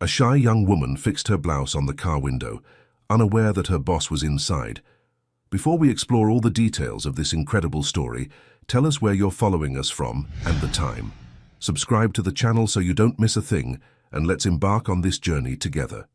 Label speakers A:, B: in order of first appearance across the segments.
A: A shy young woman fixed her blouse on the car window, unaware that her boss was inside. Before we explore all the details of this incredible story, tell us where you're following us from and the time. Subscribe to the channel so you don't miss a thing, and let's embark on this journey together.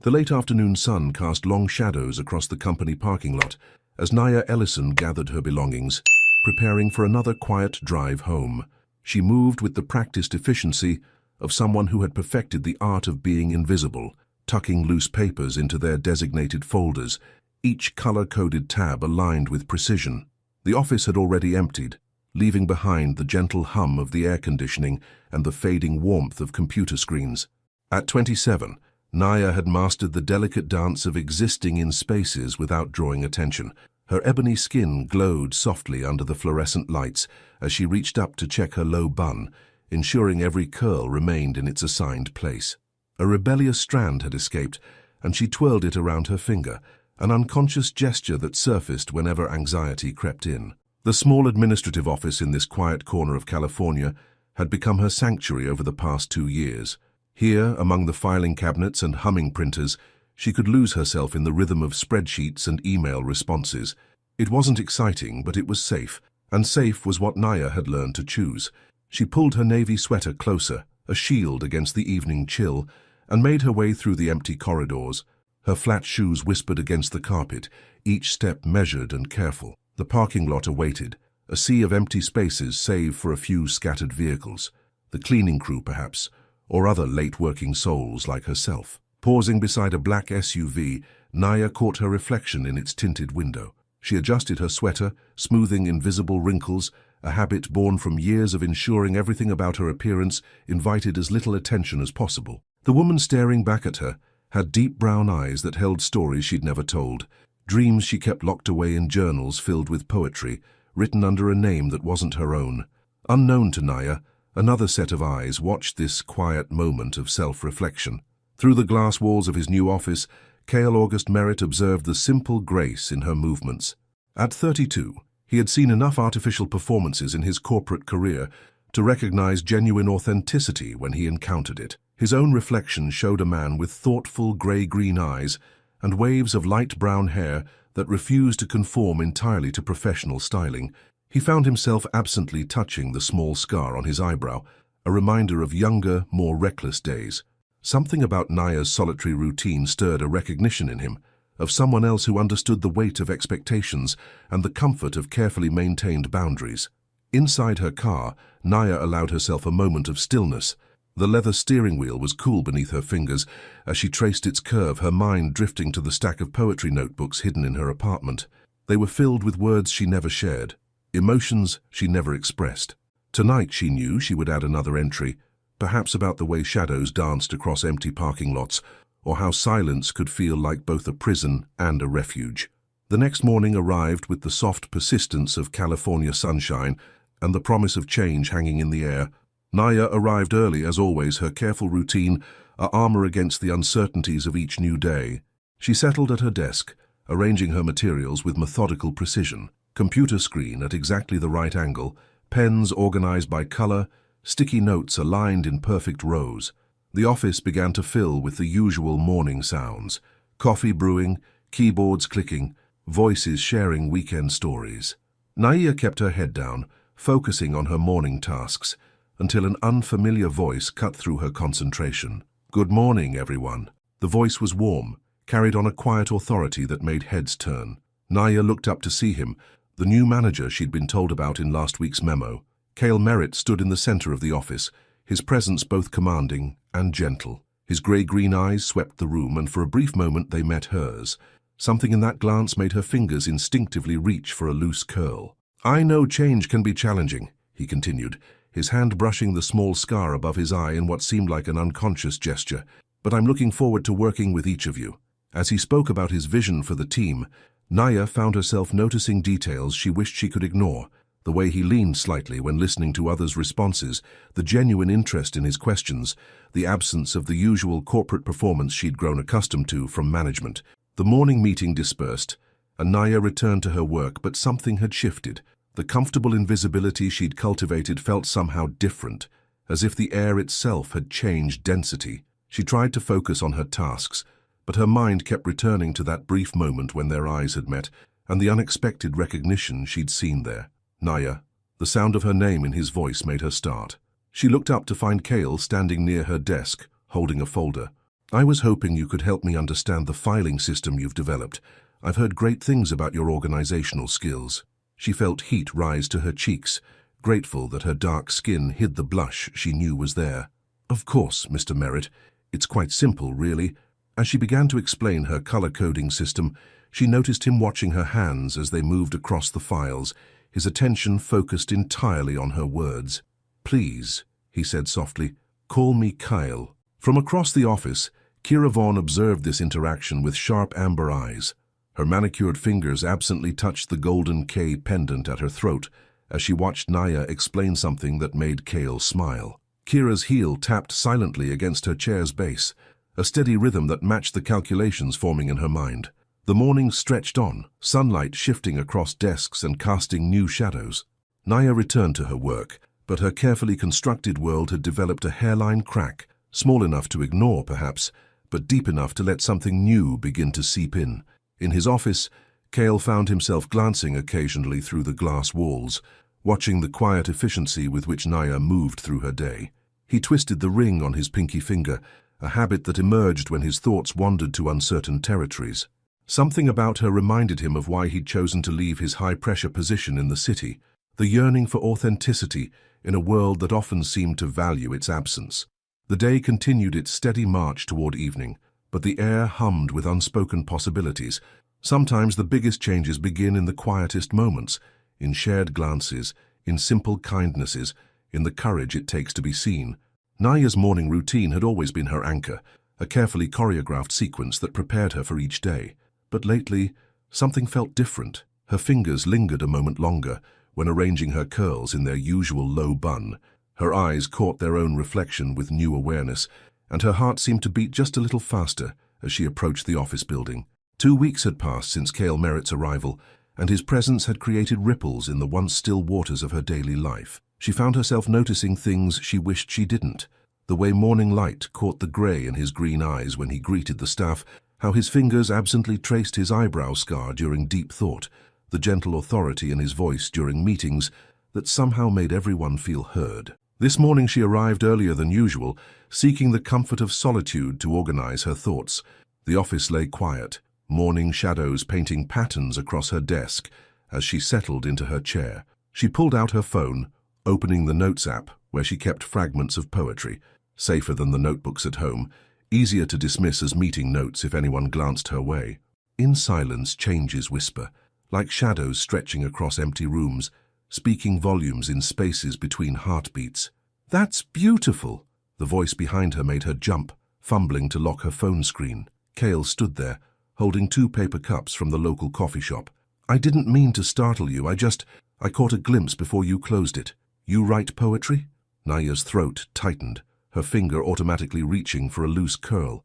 A: The late afternoon sun cast long shadows across the company parking lot as Naya Ellison gathered her belongings, preparing for another quiet drive home. She moved with the practiced efficiency of someone who had perfected the art of being invisible, tucking loose papers into their designated folders, each color-coded tab aligned with precision. The office had already emptied, leaving behind the gentle hum of the air conditioning and the fading warmth of computer screens. At 27, Naya had mastered the delicate dance of existing in spaces without drawing attention. Her ebony skin glowed softly under the fluorescent lights as she reached up to check her low bun, ensuring every curl remained in its assigned place. A rebellious strand had escaped, and she twirled it around her finger, an unconscious gesture that surfaced whenever anxiety crept in. The small administrative office in this quiet corner of California had become her sanctuary over the past 2 years. Here, among the filing cabinets and humming printers, she could lose herself in the rhythm of spreadsheets and email responses. It wasn't exciting, but it was safe, and safe was what Naya had learned to choose. She pulled her navy sweater closer, a shield against the evening chill, and made her way through the empty corridors. Her flat shoes whispered against the carpet, each step measured and careful. The parking lot awaited, a sea of empty spaces save for a few scattered vehicles. The cleaning crew, perhaps, or other late-working souls like herself. Pausing beside a black SUV, Naya caught her reflection in its tinted window. She adjusted her sweater, smoothing invisible wrinkles, a habit born from years of ensuring everything about her appearance invited as little attention as possible. The woman staring back at her had deep brown eyes that held stories she'd never told, dreams she kept locked away in journals filled with poetry, written under a name that wasn't her own. Unknown to Naya, another set of eyes watched this quiet moment of self-reflection. Through the glass walls of his new office, Cale August Merritt observed the simple grace in her movements. At 32, he had seen enough artificial performances in his corporate career to recognize genuine authenticity when he encountered it. His own reflection showed a man with thoughtful gray-green eyes and waves of light brown hair that refused to conform entirely to professional styling. He found himself absently touching the small scar on his eyebrow, a reminder of younger, more reckless days. Something about Naya's solitary routine stirred a recognition in him, of someone else who understood the weight of expectations and the comfort of carefully maintained boundaries. Inside her car, Naya allowed herself a moment of stillness. The leather steering wheel was cool beneath her fingers as she traced its curve, her mind drifting to the stack of poetry notebooks hidden in her apartment. They were filled with words she never shared, emotions she never expressed. Tonight, she knew, she would add another entry, perhaps about the way shadows danced across empty parking lots, or how silence could feel like both a prison and a refuge. The next morning arrived with the soft persistence of California sunshine and the promise of change hanging in the air. Naya arrived early, as always, her careful routine, a armor against the uncertainties of each new day. She settled at her desk, arranging her materials with methodical precision. Computer screen at exactly the right angle, pens organized by color, sticky notes aligned in perfect rows. The office began to fill with the usual morning sounds, coffee brewing, keyboards clicking, voices sharing weekend stories. Naya kept her head down, focusing on her morning tasks, until an unfamiliar voice cut through her concentration. "Good morning, everyone." The voice was warm, carried on a quiet authority that made heads turn. Naya looked up to see him, the new manager she'd been told about in last week's memo. Cale Merritt stood in the center of the office, his presence both commanding and gentle. His gray-green eyes swept the room, and for a brief moment they met hers. Something in that glance made her fingers instinctively reach for a loose curl. "I know change can be challenging," he continued, his hand brushing the small scar above his eye in what seemed like an unconscious gesture. "But I'm looking forward to working with each of you." As he spoke about his vision for the team, Naya found herself noticing details she wished she could ignore. The way he leaned slightly when listening to others' responses, the genuine interest in his questions, the absence of the usual corporate performance she'd grown accustomed to from management. The morning meeting dispersed, and Naya returned to her work, but something had shifted. The comfortable invisibility she'd cultivated felt somehow different, as if the air itself had changed density. She tried to focus on her tasks, but her mind kept returning to that brief moment when their eyes had met and the unexpected recognition she'd seen there. Naya. The sound of her name in his voice made her start. She looked up to find Cale standing near her desk, holding a folder. "I was hoping you could help me understand the filing system you've developed. I've heard great things about your organizational skills." She felt heat rise to her cheeks, grateful that her dark skin hid the blush she knew was there. "Of course, Mr. Merritt. It's quite simple, really." As she began to explain her color-coding system, she noticed him watching her hands as they moved across the files, his attention focused entirely on her words. "Please," he said softly, "call me Kyle." From across the office, Kira Vaughn observed this interaction with sharp amber eyes. Her manicured fingers absently touched the golden K pendant at her throat as she watched Naya explain something that made Cale smile. Kira's heel tapped silently against her chair's base, a steady rhythm that matched the calculations forming in her mind. The morning stretched on, sunlight shifting across desks and casting new shadows. Naya returned to her work, but her carefully constructed world had developed a hairline crack, small enough to ignore perhaps, but deep enough to let something new begin to seep in. In his office, Cale found himself glancing occasionally through the glass walls, watching the quiet efficiency with which Naya moved through her day. He twisted the ring on his pinky finger, a habit that emerged when his thoughts wandered to uncertain territories. Something about her reminded him of why he'd chosen to leave his high-pressure position in the city, the yearning for authenticity in a world that often seemed to value its absence. The day continued its steady march toward evening, but the air hummed with unspoken possibilities. Sometimes the biggest changes begin in the quietest moments, in shared glances, in simple kindnesses, in the courage it takes to be seen. Naya's morning routine had always been her anchor, a carefully choreographed sequence that prepared her for each day. But lately, something felt different. Her fingers lingered a moment longer when arranging her curls in their usual low bun. Her eyes caught their own reflection with new awareness, and her heart seemed to beat just a little faster as she approached the office building. 2 weeks had passed since Cale Merritt's arrival, and his presence had created ripples in the once still waters of her daily life. She found herself noticing things she wished she didn't. The way morning light caught the grey in his green eyes when he greeted the staff, how his fingers absently traced his eyebrow scar during deep thought, the gentle authority in his voice during meetings that somehow made everyone feel heard. This morning she arrived earlier than usual, seeking the comfort of solitude to organize her thoughts. The office lay quiet, morning shadows painting patterns across her desk as she settled into her chair. She pulled out her phone, opening the Notes app where she kept fragments of poetry, safer than the notebooks at home, easier to dismiss as meeting notes if anyone glanced her way. In silence, changes whisper, like shadows stretching across empty rooms, speaking volumes in spaces between heartbeats. "That's beautiful!" The voice behind her made her jump, fumbling to lock her phone screen. Cale stood there, holding 2 paper cups from the local coffee shop. "I didn't mean to startle you, I caught a glimpse before you closed it. You write poetry?" Naya's throat tightened, her finger automatically reaching for a loose curl.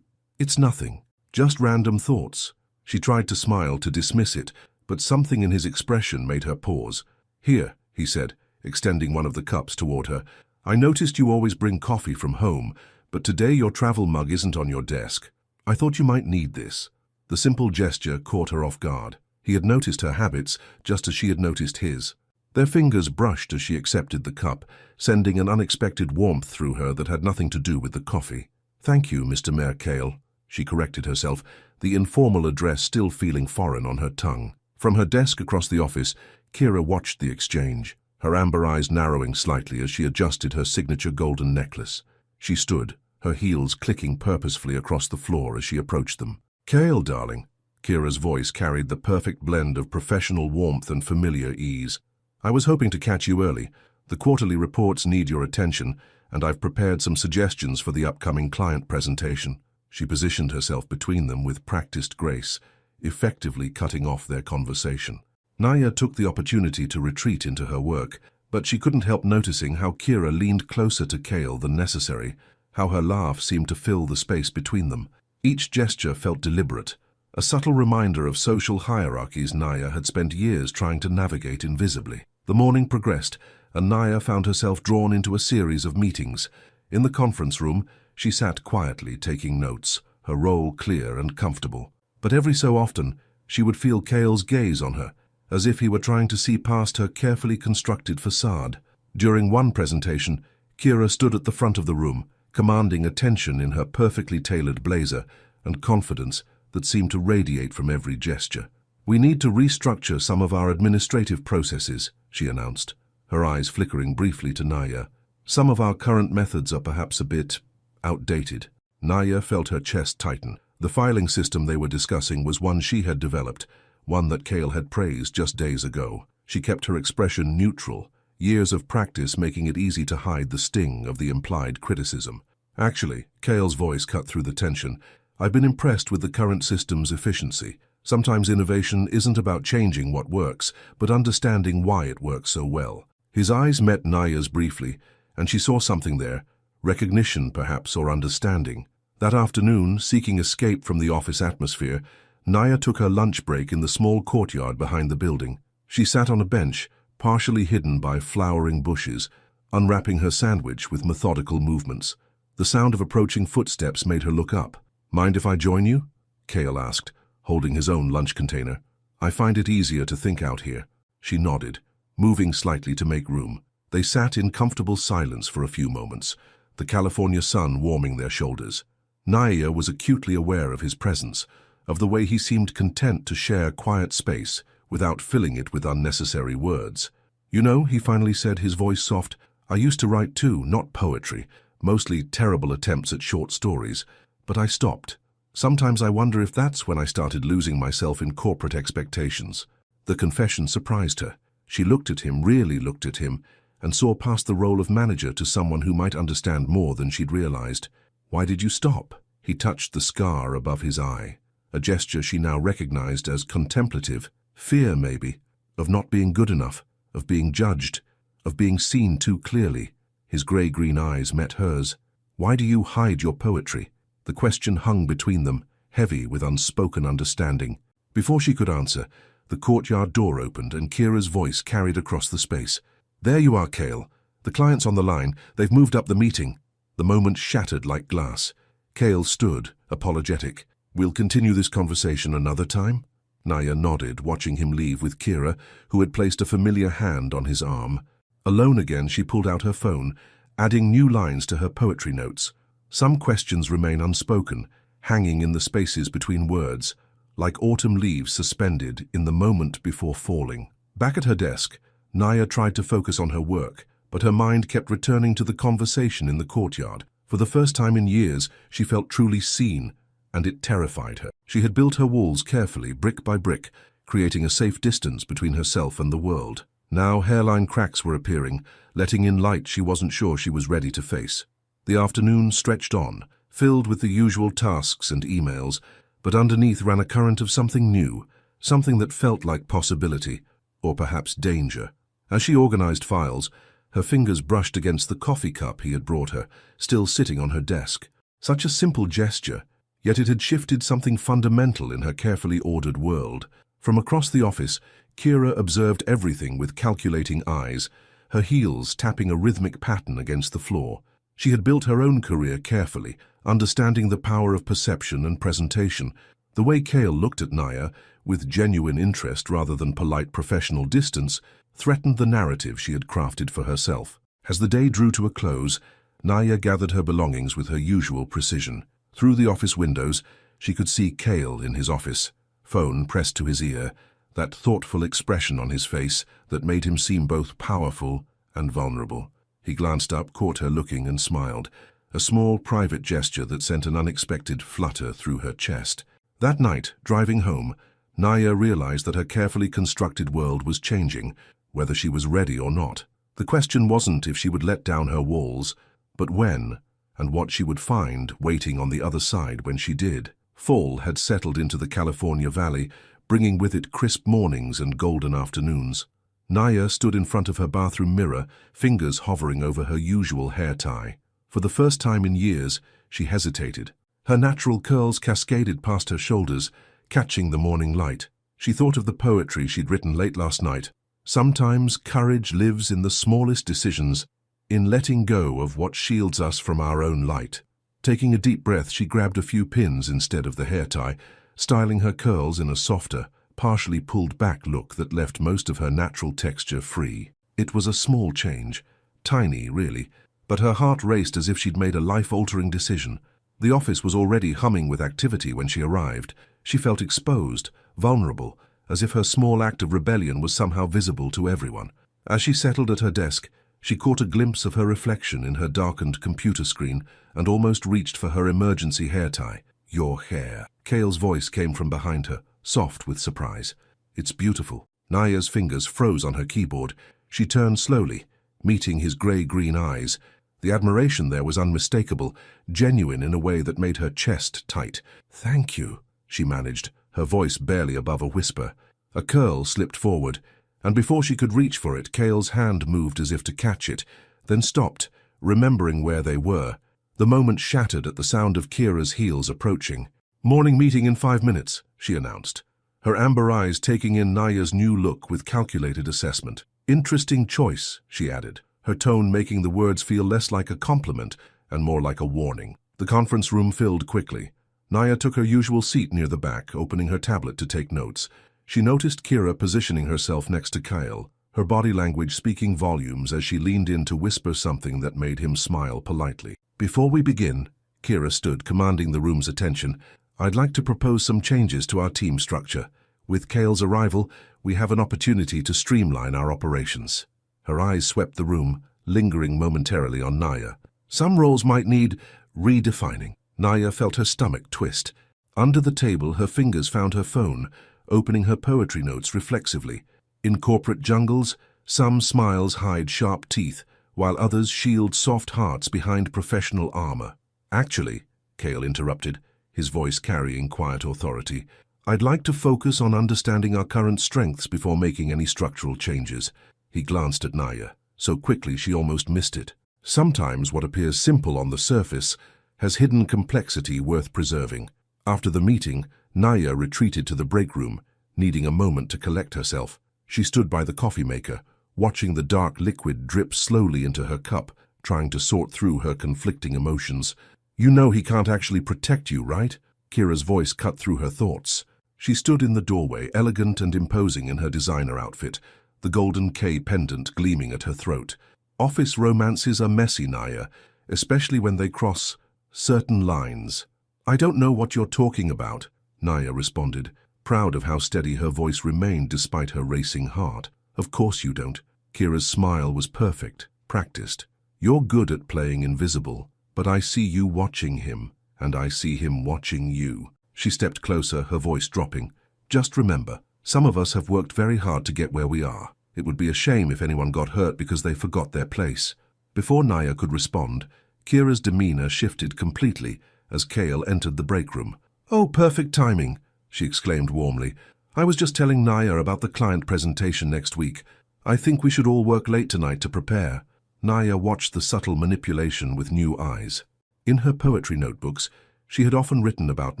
A: It's nothing. Just random thoughts." She tried to smile to dismiss it, but something in his expression made her pause. "Here," he said, extending one of the cups toward her. "I noticed you always bring coffee from home, but today your travel mug isn't on your desk. I thought you might need this." The simple gesture caught her off guard. He had noticed her habits, just as she had noticed his. Their fingers brushed as she accepted the cup, sending an unexpected warmth through her that had nothing to do with the coffee. "Thank you, Mr. Mayor Cale," she corrected herself, the informal address still feeling foreign on her tongue. From her desk across the office, Kira watched the exchange, her amber eyes narrowing slightly as she adjusted her signature golden necklace. She stood, her heels clicking purposefully across the floor as she approached them. "Cale, darling." Kira's voice carried the perfect blend of professional warmth and familiar ease. "I was hoping to catch you early. The quarterly reports need your attention, and I've prepared some suggestions for the upcoming client presentation." She positioned herself between them with practiced grace, effectively cutting off their conversation. Naya took the opportunity to retreat into her work, but she couldn't help noticing how Kira leaned closer to Cale than necessary, how her laugh seemed to fill the space between them. Each gesture felt deliberate, a subtle reminder of social hierarchies Naya had spent years trying to navigate invisibly. The morning progressed, and Naya found herself drawn into a series of meetings. In the conference room, She sat quietly taking notes, her role clear and comfortable. But every so often, she would feel Cale's gaze on her, as if he were trying to see past her carefully constructed facade. During one presentation, Kira stood at the front of the room, commanding attention in her perfectly tailored blazer and confidence that seemed to radiate from every gesture. "We need to restructure some of our administrative processes," she announced, her eyes flickering briefly to Naya. "Some of our current methods are perhaps a bit outdated." Naya felt her chest tighten. The filing system they were discussing was one she had developed, one that Cale had praised just days ago. She kept her expression neutral, years of practice making it easy to hide the sting of the implied criticism. "Actually," Cale's voice cut through the tension, "I've been impressed with the current system's efficiency. Sometimes innovation isn't about changing what works, but understanding why it works so well." His eyes met Naya's briefly, and she saw something there, recognition perhaps, or understanding. That afternoon, seeking escape from the office atmosphere, Naya took her lunch break in the small courtyard behind the building. She sat on a bench, partially hidden by flowering bushes, unwrapping her sandwich with methodical movements. The sound of approaching footsteps made her look up. "Mind if I join you?" Cale asked, holding his own lunch container. "I find it easier to think out here." She nodded, moving slightly to make room. They sat in comfortable silence for a few moments, the California sun warming their shoulders. Naya was acutely aware of his presence, of the way he seemed content to share quiet space without filling it with unnecessary words. "You know," he finally said, his voice soft, "I used to write too, not poetry, mostly terrible attempts at short stories, but I stopped. Sometimes I wonder if that's when I started losing myself in corporate expectations." The confession surprised her. She looked at him, really looked at him, and saw past the role of manager to someone who might understand more than she'd realized. "Why did you stop?" He touched the scar above his eye, a gesture she now recognized as contemplative. Fear, maybe, of not being good enough, of being judged, of being seen too clearly. His grey-green eyes met hers. "Why do you hide your poetry?" The question hung between them, heavy with unspoken understanding. Before she could answer, the courtyard door opened and Kira's voice carried across the space. "There you are, Cale. The client's on the line. They've moved up the meeting." The moment shattered like glass. Cale stood, apologetic. "We'll continue this conversation another time?" Naya nodded, watching him leave with Kira, who had placed a familiar hand on his arm. Alone again, she pulled out her phone, adding new lines to her poetry notes. Some questions remain unspoken, hanging in the spaces between words, like autumn leaves suspended in the moment before falling. Back at her desk, Naya tried to focus on her work, but her mind kept returning to the conversation in the courtyard. For the first time in years, she felt truly seen, and it terrified her. She had built her walls carefully, brick by brick, creating a safe distance between herself and the world. Now hairline cracks were appearing, letting in light she wasn't sure she was ready to face. The afternoon stretched on, filled with the usual tasks and emails, but underneath ran a current of something new, something that felt like possibility, or perhaps danger. As she organized files, her fingers brushed against the coffee cup he had brought her, still sitting on her desk. Such a simple gesture, yet it had shifted something fundamental in her carefully ordered world. From across the office, Kira observed everything with calculating eyes, her heels tapping a rhythmic pattern against the floor. She had built her own career carefully, understanding the power of perception and presentation. The way Cale looked at Naya, with genuine interest rather than polite professional distance, threatened the narrative she had crafted for herself. As the day drew to a close, Naya gathered her belongings with her usual precision. Through the office windows, she could see Cale in his office, phone pressed to his ear, that thoughtful expression on his face that made him seem both powerful and vulnerable. He glanced up, caught her looking, and smiled, a small private gesture that sent an unexpected flutter through her chest. That night, driving home, Naya realized that her carefully constructed world was changing, whether she was ready or not. The question wasn't if she would let down her walls, but when, and what she would find waiting on the other side when she did. Fall had settled into the California valley, bringing with it crisp mornings and golden afternoons. Naya stood in front of her bathroom mirror, fingers hovering over her usual hair tie. For the first time in years, she hesitated. Her natural curls cascaded past her shoulders, catching the morning light. She thought of the poetry she'd written late last night. Sometimes courage lives in the smallest decisions, in letting go of what shields us from our own light. Taking a deep breath, she grabbed a few pins instead of the hair tie, styling her curls in a softer, partially pulled back look that left most of her natural texture free. It was a small change, tiny really, but her heart raced as if she'd made a life-altering decision. The office was already humming with activity when she arrived. She felt exposed, vulnerable, as if her small act of rebellion was somehow visible to everyone. As she settled at her desk, she caught a glimpse of her reflection in her darkened computer screen and almost reached for her emergency hair tie. "Your hair." Kale's voice came from behind her, soft with surprise. "It's beautiful." Naya's fingers froze on her keyboard. She turned slowly, meeting his grey-green eyes. The admiration there was unmistakable, genuine in a way that made her chest tight. "Thank you," she managed, her voice barely above a whisper. A curl slipped forward, and before she could reach for it, Kale's hand moved as if to catch it, then stopped, remembering where they were. The moment shattered at the sound of Kira's heels approaching. "Morning meeting in 5 minutes," she announced, her amber eyes taking in Naya's new look with calculated assessment. "Interesting choice," she added, her tone making the words feel less like a compliment and more like a warning. The conference room filled quickly. Naya took her usual seat near the back, opening her tablet to take notes. She noticed Kira positioning herself next to Kyle, her body language speaking volumes as she leaned in to whisper something that made him smile politely. "Before we begin," Kira stood, commanding the room's attention, "I'd like to propose some changes to our team structure. With Kale's arrival, we have an opportunity to streamline our operations." Her eyes swept the room, lingering momentarily on Naya. "Some roles might need redefining." Naya felt her stomach twist. Under the table, her fingers found her phone, opening her poetry notes reflexively. In corporate jungles, some smiles hide sharp teeth, while others shield soft hearts behind professional armor. "Actually," Kale interrupted, his voice carrying quiet authority, "I'd like to focus on understanding our current strengths before making any structural changes." He glanced at Naya, so quickly she almost missed it. Sometimes what appears simple on the surface has hidden complexity worth preserving. After the meeting, Naya retreated to the break room, needing a moment to collect herself. She stood by the coffee maker, watching the dark liquid drip slowly into her cup, trying to sort through her conflicting emotions. "You know he can't actually protect you, right?" Kira's voice cut through her thoughts. She stood in the doorway, elegant and imposing in her designer outfit, the golden K pendant gleaming at her throat. "Office romances are messy, Naya, especially when they cross certain lines." "I don't know what you're talking about," Naya responded, proud of how steady her voice remained despite her racing heart. "Of course you don't." Kira's smile was perfect, practiced. "You're good at playing invisible, but I see you watching him, and I see him watching you." She stepped closer, her voice dropping. "Just remember, some of us have worked very hard to get where we are. It would be a shame if anyone got hurt because they forgot their place." Before Naya could respond, Kira's demeanor shifted completely as Kale entered the break room. "Oh, perfect timing," she exclaimed warmly. "I was just telling Naya about the client presentation next week. I think we should all work late tonight to prepare." Naya watched the subtle manipulation with new eyes. In her poetry notebooks, she had often written about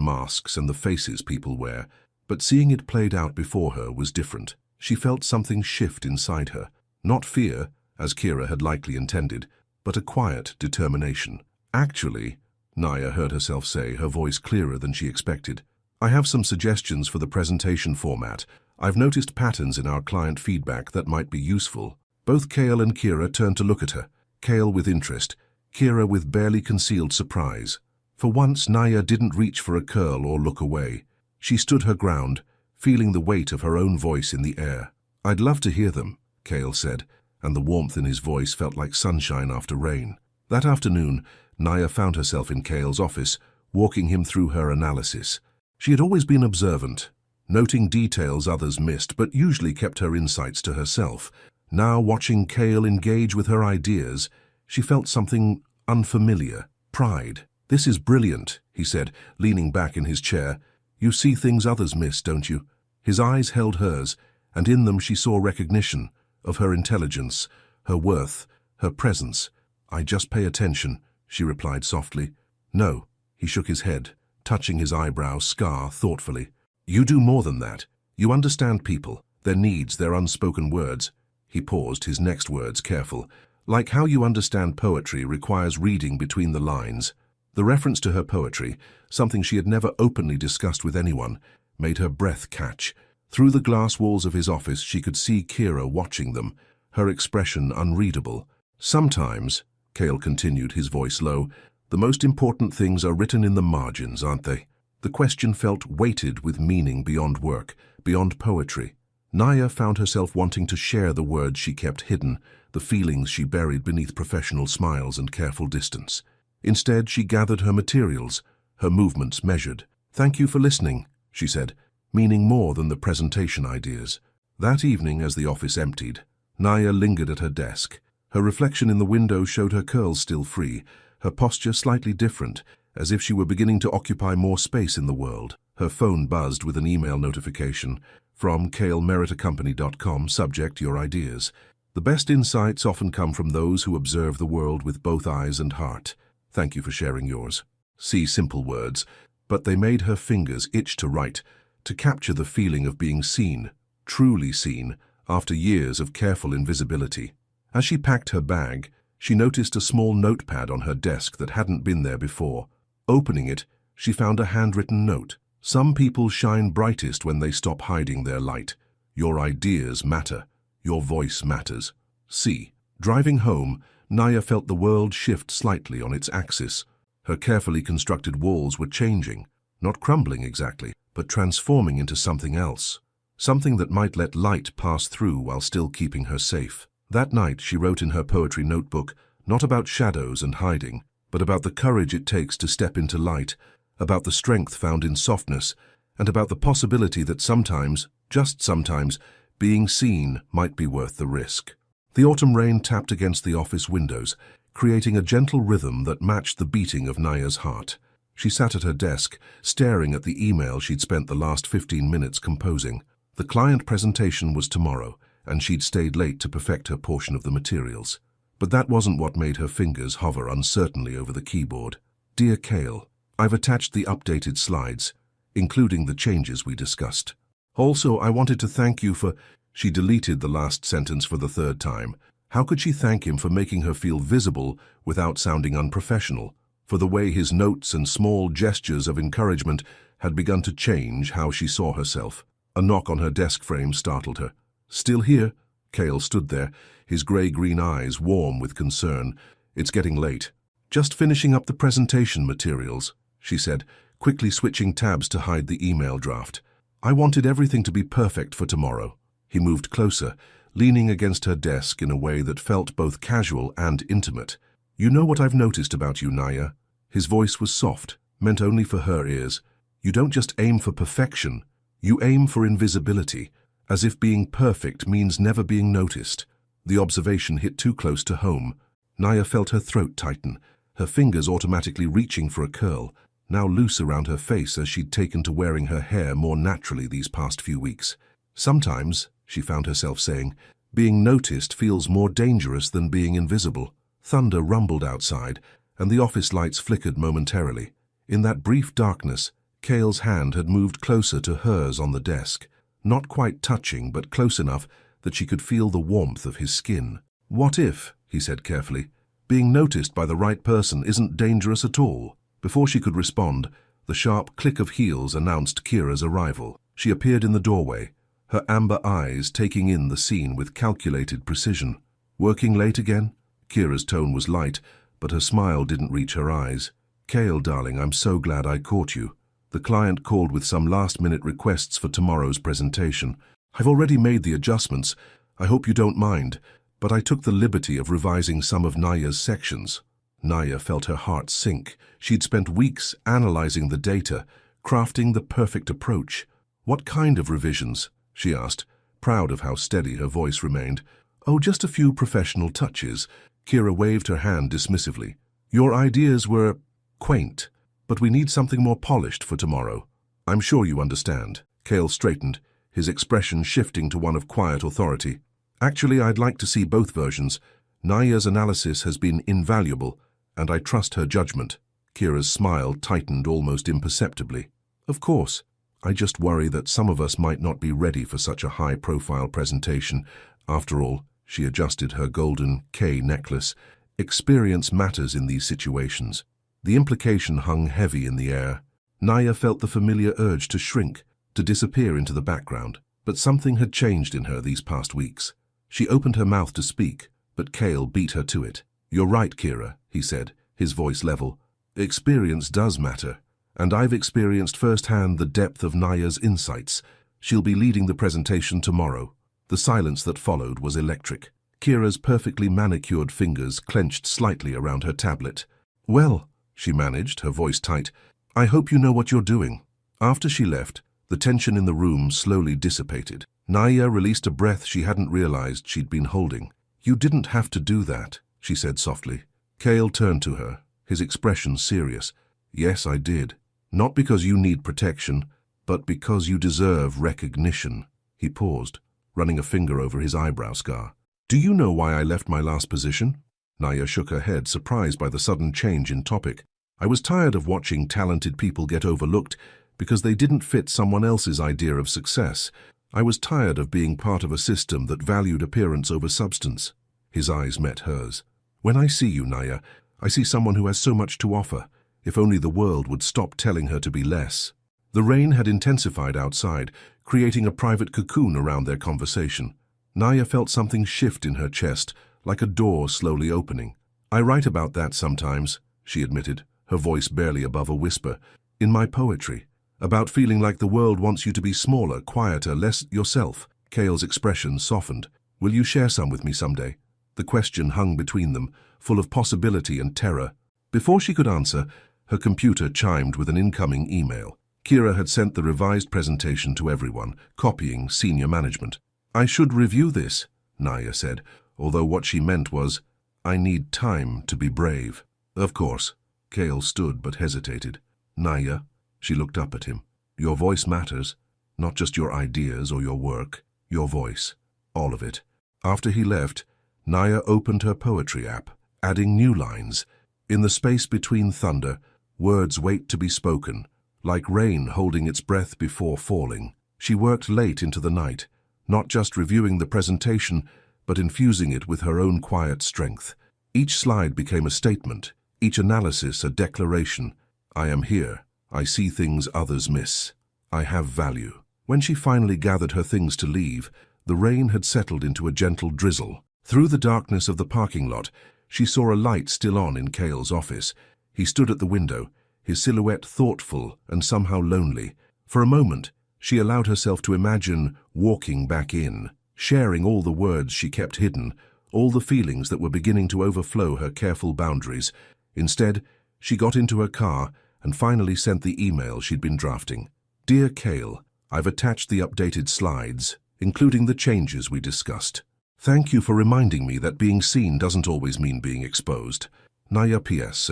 A: masks and the faces people wear, but seeing it played out before her was different. She felt something shift inside her. Not fear, as Kira had likely intended, but a quiet determination. "Actually," Naya heard herself say, her voice clearer than she expected, "I have some suggestions for the presentation format. I've noticed patterns in our client feedback that might be useful." Both Kale and Kira turned to look at her, Kale with interest, Kira with barely concealed surprise. For once, Naya didn't reach for a curl or look away. She stood her ground, feeling the weight of her own voice in the air. "I'd love to hear them," Kale said, and the warmth in his voice felt like sunshine after rain. That afternoon, Naya found herself in Kale's office, walking him through her analysis. She had always been observant, noting details others missed, but usually kept her insights to herself. Now, watching Kale engage with her ideas, she felt something unfamiliar, pride. "This is brilliant," he said, leaning back in his chair. "You see things others miss, don't you?" His eyes held hers, and in them she saw recognition of her intelligence, her worth, her presence. "I just pay attention," she replied softly. "No," he shook his head, touching his eyebrow scar thoughtfully. "You do more than that. You understand people, their needs, their unspoken words." He paused, his next words careful. "Like how you understand poetry requires reading between the lines." The reference to her poetry, something she had never openly discussed with anyone, made her breath catch. Through the glass walls of his office she could see Kira watching them, her expression unreadable. "Sometimes," Cale continued, his voice low, "the most important things are written in the margins, aren't they?" The question felt weighted with meaning beyond work, beyond poetry. Naya found herself wanting to share the words she kept hidden, the feelings she buried beneath professional smiles and careful distance. Instead, she gathered her materials, her movements measured. "Thank you for listening," she said, meaning more than the presentation ideas. That evening, as the office emptied, Naya lingered at her desk. Her reflection in the window showed her curls still free, her posture slightly different, as if she were beginning to occupy more space in the world. Her phone buzzed with an email notification from calemeritacompany.com, subject "Your ideas." The best insights often come from those who observe the world with both eyes and heart. "Thank you for sharing yours." See simple words, but they made her fingers itch to write, to capture the feeling of being seen, truly seen, after years of careful invisibility. As she packed her bag, she noticed a small notepad on her desk that hadn't been there before. Opening it, she found a handwritten note. "Some people shine brightest when they stop hiding their light. Your ideas matter. Your voice matters." See. Driving home, Naya felt the world shift slightly on its axis. Her carefully constructed walls were changing, not crumbling exactly, but transforming into something else. Something that might let light pass through while still keeping her safe. That night, she wrote in her poetry notebook, not about shadows and hiding, but about the courage it takes to step into light, about the strength found in softness, and about the possibility that sometimes, just sometimes, being seen might be worth the risk. The autumn rain tapped against the office windows, creating a gentle rhythm that matched the beating of Naya's heart. She sat at her desk, staring at the email she'd spent the last 15 minutes composing. The client presentation was tomorrow, and she'd stayed late to perfect her portion of the materials. But that wasn't what made her fingers hover uncertainly over the keyboard. "Dear Cale, I've attached the updated slides, including the changes we discussed. Also, I wanted to thank you for—" She deleted the last sentence for the third time. How could she thank him for making her feel visible without sounding unprofessional? For the way his notes and small gestures of encouragement had begun to change how she saw herself. A knock on her desk frame startled her. "Still here?" Cale stood there, his grey-green eyes warm with concern. "It's getting late." "Just finishing up the presentation materials," she said, quickly switching tabs to hide the email draft. "I wanted everything to be perfect for tomorrow." He moved closer, leaning against her desk in a way that felt both casual and intimate. "You know what I've noticed about you, Naya?" His voice was soft, meant only for her ears. "You don't just aim for perfection, you aim for invisibility, as if being perfect means never being noticed." The observation hit too close to home. Naya felt her throat tighten, her fingers automatically reaching for a curl, now loose around her face as she'd taken to wearing her hair more naturally these past few weeks. "Sometimes," she found herself saying, "being noticed feels more dangerous than being invisible." Thunder rumbled outside, and the office lights flickered momentarily. In that brief darkness, Cale's hand had moved closer to hers on the desk, not quite touching, but close enough that she could feel the warmth of his skin. "What if," he said carefully, "being noticed by the right person isn't dangerous at all?" Before she could respond, the sharp click of heels announced Kira's arrival. She appeared in the doorway, her amber eyes taking in the scene with calculated precision. "Working late again?" Kira's tone was light, but her smile didn't reach her eyes. "Cale, darling, I'm so glad I caught you. The client called with some last-minute requests for tomorrow's presentation. I've already made the adjustments. I hope you don't mind, but I took the liberty of revising some of Naya's sections." Naya felt her heart sink. She'd spent weeks analyzing the data, crafting the perfect approach. "What kind of revisions?" she asked, proud of how steady her voice remained. "Oh, just a few professional touches." Kira waved her hand dismissively. "Your ideas were quaint, but we need something more polished for tomorrow. I'm sure you understand." Cale straightened, his expression shifting to one of quiet authority. "Actually, I'd like to see both versions. Naya's analysis has been invaluable, and I trust her judgment." Kira's smile tightened almost imperceptibly. "Of course. I just worry that some of us might not be ready for such a high-profile presentation. After all," she adjusted her golden K necklace, "experience matters in these situations." The implication hung heavy in the air. Naya felt the familiar urge to shrink, to disappear into the background. But something had changed in her these past weeks. She opened her mouth to speak, but Cale beat her to it. "You're right, Kira," he said, his voice level. "Experience does matter, and I've experienced firsthand the depth of Naya's insights. She'll be leading the presentation tomorrow." The silence that followed was electric. Kira's perfectly manicured fingers clenched slightly around her tablet. "Well," she managed, her voice tight, "I hope you know what you're doing." After she left, the tension in the room slowly dissipated. Naya released a breath she hadn't realized she'd been holding. "You didn't have to do that," she said softly. Cale turned to her, his expression serious. "Yes, I did. Not because you need protection, but because you deserve recognition." He paused, running a finger over his eyebrow scar. "Do you know why I left my last position?" Naya shook her head, surprised by the sudden change in topic. "I was tired of watching talented people get overlooked because they didn't fit someone else's idea of success. I was tired of being part of a system that valued appearance over substance." His eyes met hers. "When I see you, Naya, I see someone who has so much to offer, if only the world would stop telling her to be less." The rain had intensified outside, creating a private cocoon around their conversation. Naya felt something shift in her chest, like a door slowly opening. "I write about that sometimes," she admitted, her voice barely above a whisper. "In my poetry. About feeling like the world wants you to be smaller, quieter, less yourself." Cale's expression softened. "Will you share some with me someday?" The question hung between them, full of possibility and terror. Before she could answer, her computer chimed with an incoming email. Kira had sent the revised presentation to everyone, copying senior management. "I should review this," Naya said, although what she meant was, "I need time to be brave." "Of course." Cale stood but hesitated. "Naya," she looked up at him, "your voice matters. Not just your ideas or your work. Your voice. All of it." After he left, Naya opened her poetry app, adding new lines. "In the space between thunder, words wait to be spoken, like rain holding its breath before falling." She worked late into the night, not just reviewing the presentation, but infusing it with her own quiet strength. Each slide became a statement, each analysis a declaration. "I am here. I see things others miss. I have value." When she finally gathered her things to leave, the rain had settled into a gentle drizzle. Through the darkness of the parking lot, she saw a light still on in Cale's office. He stood at the window, his silhouette thoughtful and somehow lonely. For a moment, she allowed herself to imagine walking back in, sharing all the words she kept hidden, all the feelings that were beginning to overflow her careful boundaries. Instead, she got into her car and finally sent the email she'd been drafting. "Dear Cale, I've attached the updated slides, including the changes we discussed. Thank you for reminding me that being seen doesn't always mean being exposed. Naya P.S.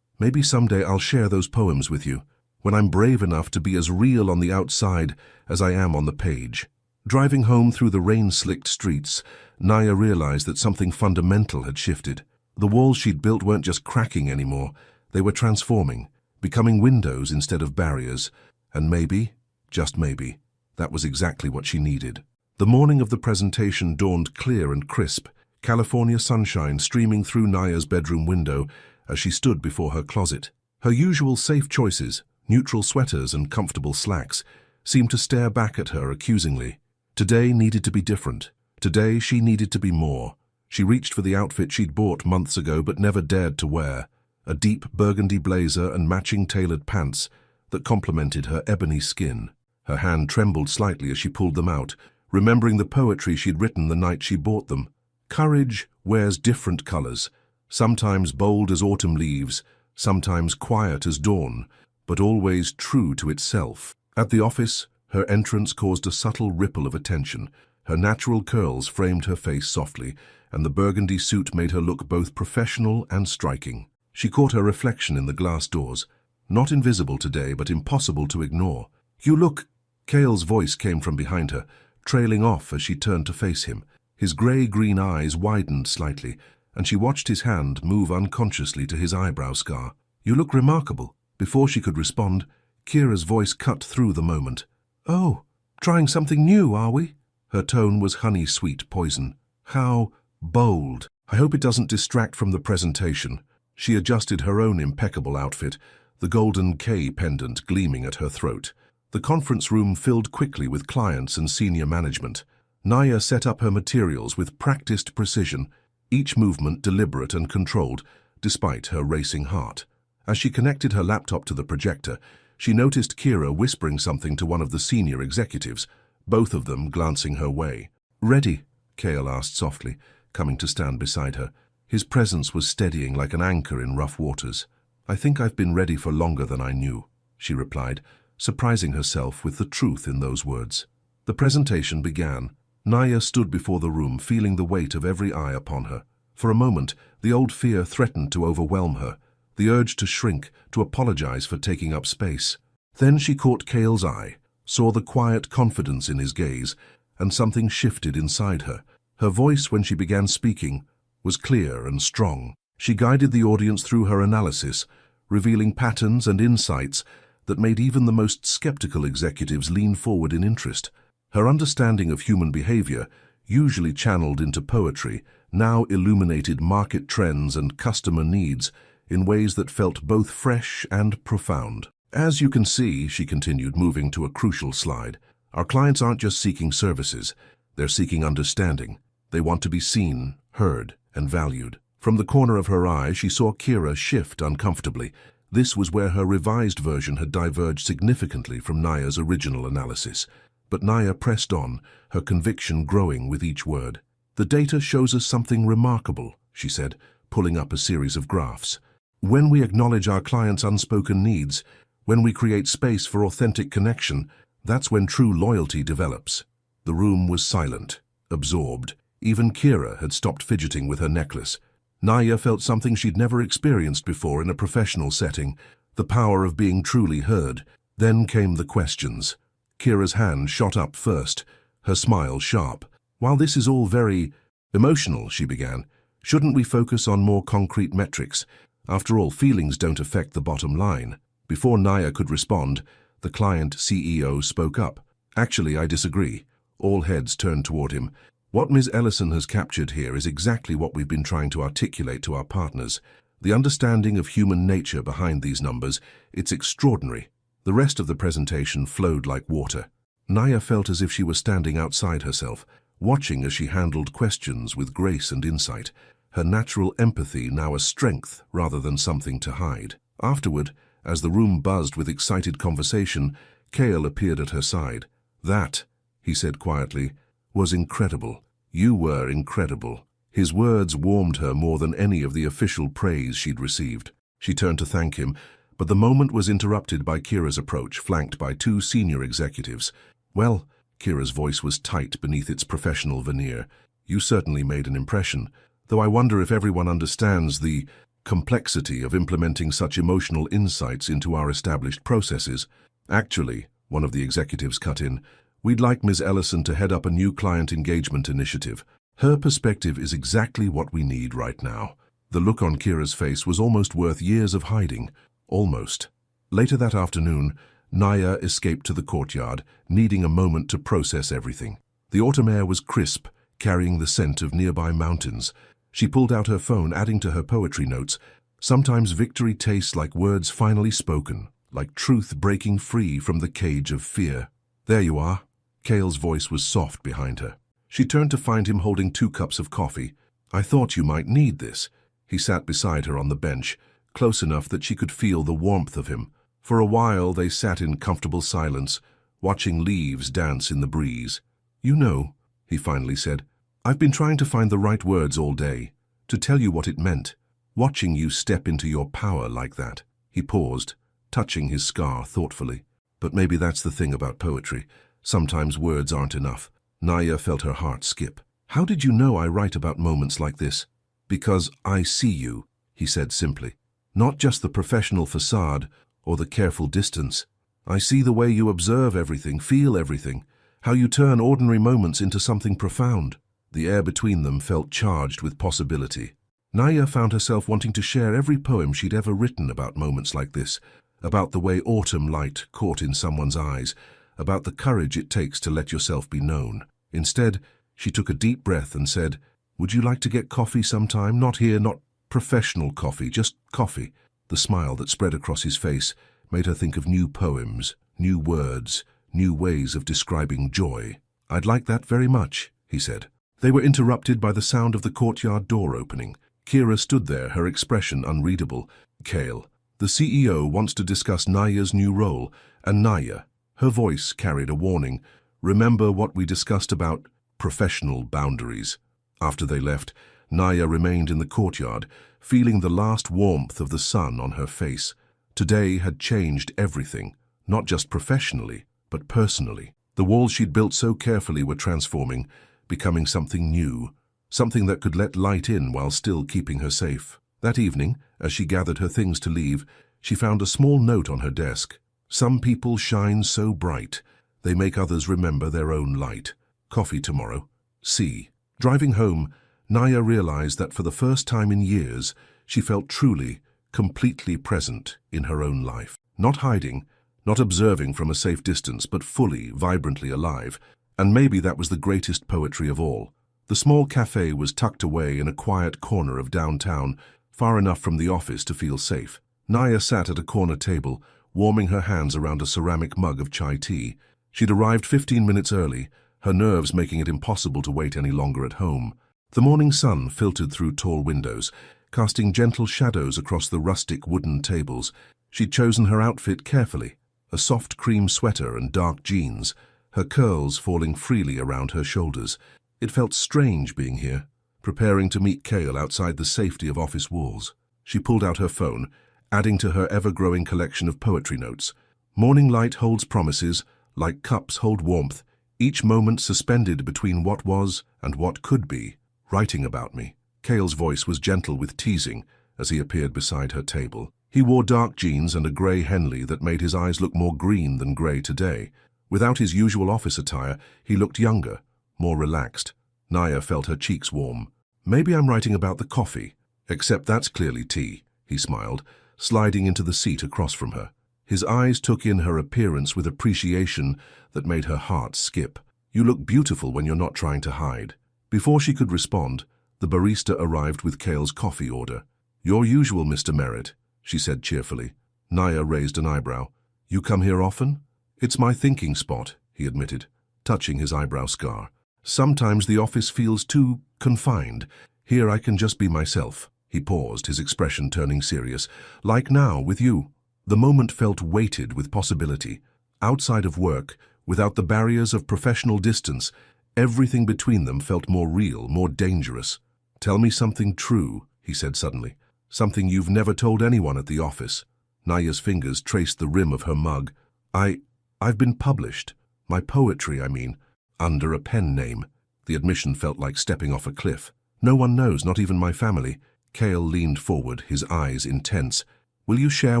A: Maybe someday I'll share those poems with you, when I'm brave enough to be as real on the outside as I am on the page." Driving home through the rain-slicked streets, Naya realized that something fundamental had shifted. The walls she'd built weren't just cracking anymore, they were transforming, becoming windows instead of barriers. And maybe, just maybe, that was exactly what she needed. The morning of the presentation dawned clear and crisp, California sunshine streaming through Naya's bedroom window as she stood before her closet. Her usual safe choices, neutral sweaters and comfortable slacks, seemed to stare back at her accusingly. Today needed to be different. Today she needed to be more. She reached for the outfit she'd bought months ago but never dared to wear, a deep burgundy blazer and matching tailored pants that complemented her ebony skin. Her hand trembled slightly as she pulled them out, remembering the poetry she'd written the night she bought them. Courage wears different colors, sometimes bold as autumn leaves, sometimes quiet as dawn, but always true to itself. At the office, her entrance caused a subtle ripple of attention. Her natural curls framed her face softly, and the burgundy suit made her look both professional and striking. She caught her reflection in the glass doors. Not invisible today, but impossible to ignore. "You look—" Cale's voice came from behind her, trailing off as she turned to face him. His grey-green eyes widened slightly, and she watched his hand move unconsciously to his eyebrow scar. "You look remarkable." Before she could respond, Kira's voice cut through the moment. "Oh, trying something new, are we?" Her tone was honey-sweet poison. "How bold. I hope it doesn't distract from the presentation." She adjusted her own impeccable outfit, the golden K pendant gleaming at her throat. The conference room filled quickly with clients and senior management. Naya set up her materials with practiced precision, each movement deliberate and controlled, despite her racing heart. As she connected her laptop to the projector, she noticed Kira whispering something to one of the senior executives, both of them glancing her way. "Ready?" Kale asked softly, coming to stand beside her. His presence was steadying like an anchor in rough waters. "I think I've been ready for longer than I knew," she replied, surprising herself with the truth in those words. The presentation began. Naya stood before the room, feeling the weight of every eye upon her. For a moment, the old fear threatened to overwhelm her, the urge to shrink, to apologize for taking up space. Then she caught Kale's eye, saw the quiet confidence in his gaze, and something shifted inside her. Her voice, when she began speaking, was clear and strong. She guided the audience through her analysis, revealing patterns and insights that made even the most skeptical executives lean forward in interest. Her understanding of human behavior, usually channeled into poetry, now illuminated market trends and customer needs in ways that felt both fresh and profound. "As you can see," she continued, moving to a crucial slide, "our clients aren't just seeking services, they're seeking understanding. They want to be seen, heard, and valued." From the corner of her eye, she saw Kira shift uncomfortably. This was where her revised version had diverged significantly from Naya's original analysis. But Naya pressed on, her conviction growing with each word. "The data shows us something remarkable," she said, pulling up a series of graphs. "When we acknowledge our clients' unspoken needs, when we create space for authentic connection, that's when true loyalty develops." The room was silent, absorbed. Even Kira had stopped fidgeting with her necklace. Naya felt something she'd never experienced before in a professional setting, the power of being truly heard. Then came the questions. Kira's hand shot up first, her smile sharp. "While this is all very emotional," she began, "shouldn't we focus on more concrete metrics? After all, feelings don't affect the bottom line." Before Naya could respond, the client CEO spoke up. "Actually, I disagree." All heads turned toward him. "What Ms. Ellison has captured here is exactly what we've been trying to articulate to our partners. The understanding of human nature behind these numbers, it's extraordinary." The rest of the presentation flowed like water. Naya felt as if she was standing outside herself, watching as she handled questions with grace and insight, her natural empathy now a strength rather than something to hide. Afterward, as the room buzzed with excited conversation, Kale appeared at her side. "That," he said quietly, "was incredible. You were incredible." His words warmed her more than any of the official praise she'd received. She turned to thank him, but the moment was interrupted by Kira's approach, flanked by two senior executives. "Well," Kira's voice was tight beneath its professional veneer, "you certainly made an impression, though I wonder if everyone understands the complexity of implementing such emotional insights into our established processes." "Actually," one of the executives cut in, "we'd like Ms. Ellison to head up a new client engagement initiative. Her perspective is exactly what we need right now." The look on Kira's face was almost worth years of hiding. Almost. Later that afternoon, Naya escaped to the courtyard, needing a moment to process everything. The autumn air was crisp, carrying the scent of nearby mountains. She pulled out her phone, adding to her poetry notes. "Sometimes victory tastes like words finally spoken, like truth breaking free from the cage of fear." "There you are." Kale's voice was soft behind her. She turned to find him holding 2 cups of coffee. "I thought you might need this." He sat beside her on the bench, close enough that she could feel the warmth of him. For a while they sat in comfortable silence, watching leaves dance in the breeze. "You know," he finally said, "I've been trying to find the right words all day, to tell you what it meant, watching you step into your power like that." He paused, touching his scar thoughtfully. "But maybe that's the thing about poetry. Sometimes words aren't enough." Naya felt her heart skip. "How did you know I write about moments like this?" "Because I see you," he said simply. "Not just the professional facade or the careful distance. I see the way you observe everything, feel everything, how you turn ordinary moments into something profound." The air between them felt charged with possibility. Naya found herself wanting to share every poem she'd ever written about moments like this, about the way autumn light caught in someone's eyes, about the courage it takes to let yourself be known. Instead, she took a deep breath and said, "Would you like to get coffee sometime? Not here, not Professional coffee, just coffee. The smile that spread across his face made her think of new poems, new words, new ways of describing joy. "I'd like that very much," he said. They were interrupted by the sound of the courtyard door opening. Kira stood there, her expression unreadable. "Kale, the CEO wants to discuss Naya's new role, and Naya," her voice carried a warning, "remember what we discussed about professional boundaries." After they left, Naya remained in the courtyard, feeling the last warmth of the sun on her face. Today had changed everything, not just professionally, but personally. The walls she'd built so carefully were transforming, becoming something new, something that could let light in while still keeping her safe. That evening, as she gathered her things to leave, she found a small note on her desk. "Some people shine so bright, they make others remember their own light. Coffee tomorrow. C." Driving home, Naya realized that for the first time in years, she felt truly, completely present in her own life. Not hiding, not observing from a safe distance, but fully, vibrantly alive. And maybe that was the greatest poetry of all. The small cafe was tucked away in a quiet corner of downtown, far enough from the office to feel safe. Naya sat at a corner table, warming her hands around a ceramic mug of chai tea. She'd arrived 15 minutes early, her nerves making it impossible to wait any longer at home. The morning sun filtered through tall windows, casting gentle shadows across the rustic wooden tables. She'd chosen her outfit carefully, a soft cream sweater and dark jeans, her curls falling freely around her shoulders. It felt strange being here, preparing to meet Kale outside the safety of office walls. She pulled out her phone, adding to her ever-growing collection of poetry notes. "Morning light holds promises, like cups hold warmth, each moment suspended between what was and what could be, writing about me." Kale's voice was gentle with teasing as he appeared beside her table. He wore dark jeans and a grey Henley that made his eyes look more green than grey today. Without his usual office attire, he looked younger, more relaxed. Naya felt her cheeks warm. "Maybe I'm writing about the coffee, except that's clearly tea," he smiled, sliding into the seat across from her. His eyes took in her appearance with appreciation that made her heart skip. "You look beautiful when you're not trying to hide." Before she could respond, the barista arrived with Kale's coffee order. "Your usual, Mr. Merritt," she said cheerfully. Naya raised an eyebrow. "You come here often?" "It's my thinking spot," he admitted, touching his eyebrow scar. "Sometimes the office feels too confined. Here I can just be myself." He paused, his expression turning serious. "Like now, with you." The moment felt weighted with possibility. Outside of work, without the barriers of professional distance, everything between them felt more real, more dangerous. "Tell me something true," he said suddenly. "Something you've never told anyone at the office." Naya's fingers traced the rim of her mug. I've been published. My poetry, I mean, under a pen name." The admission felt like stepping off a cliff. "No one knows, not even my family." Kale leaned forward, his eyes intense. "Will you share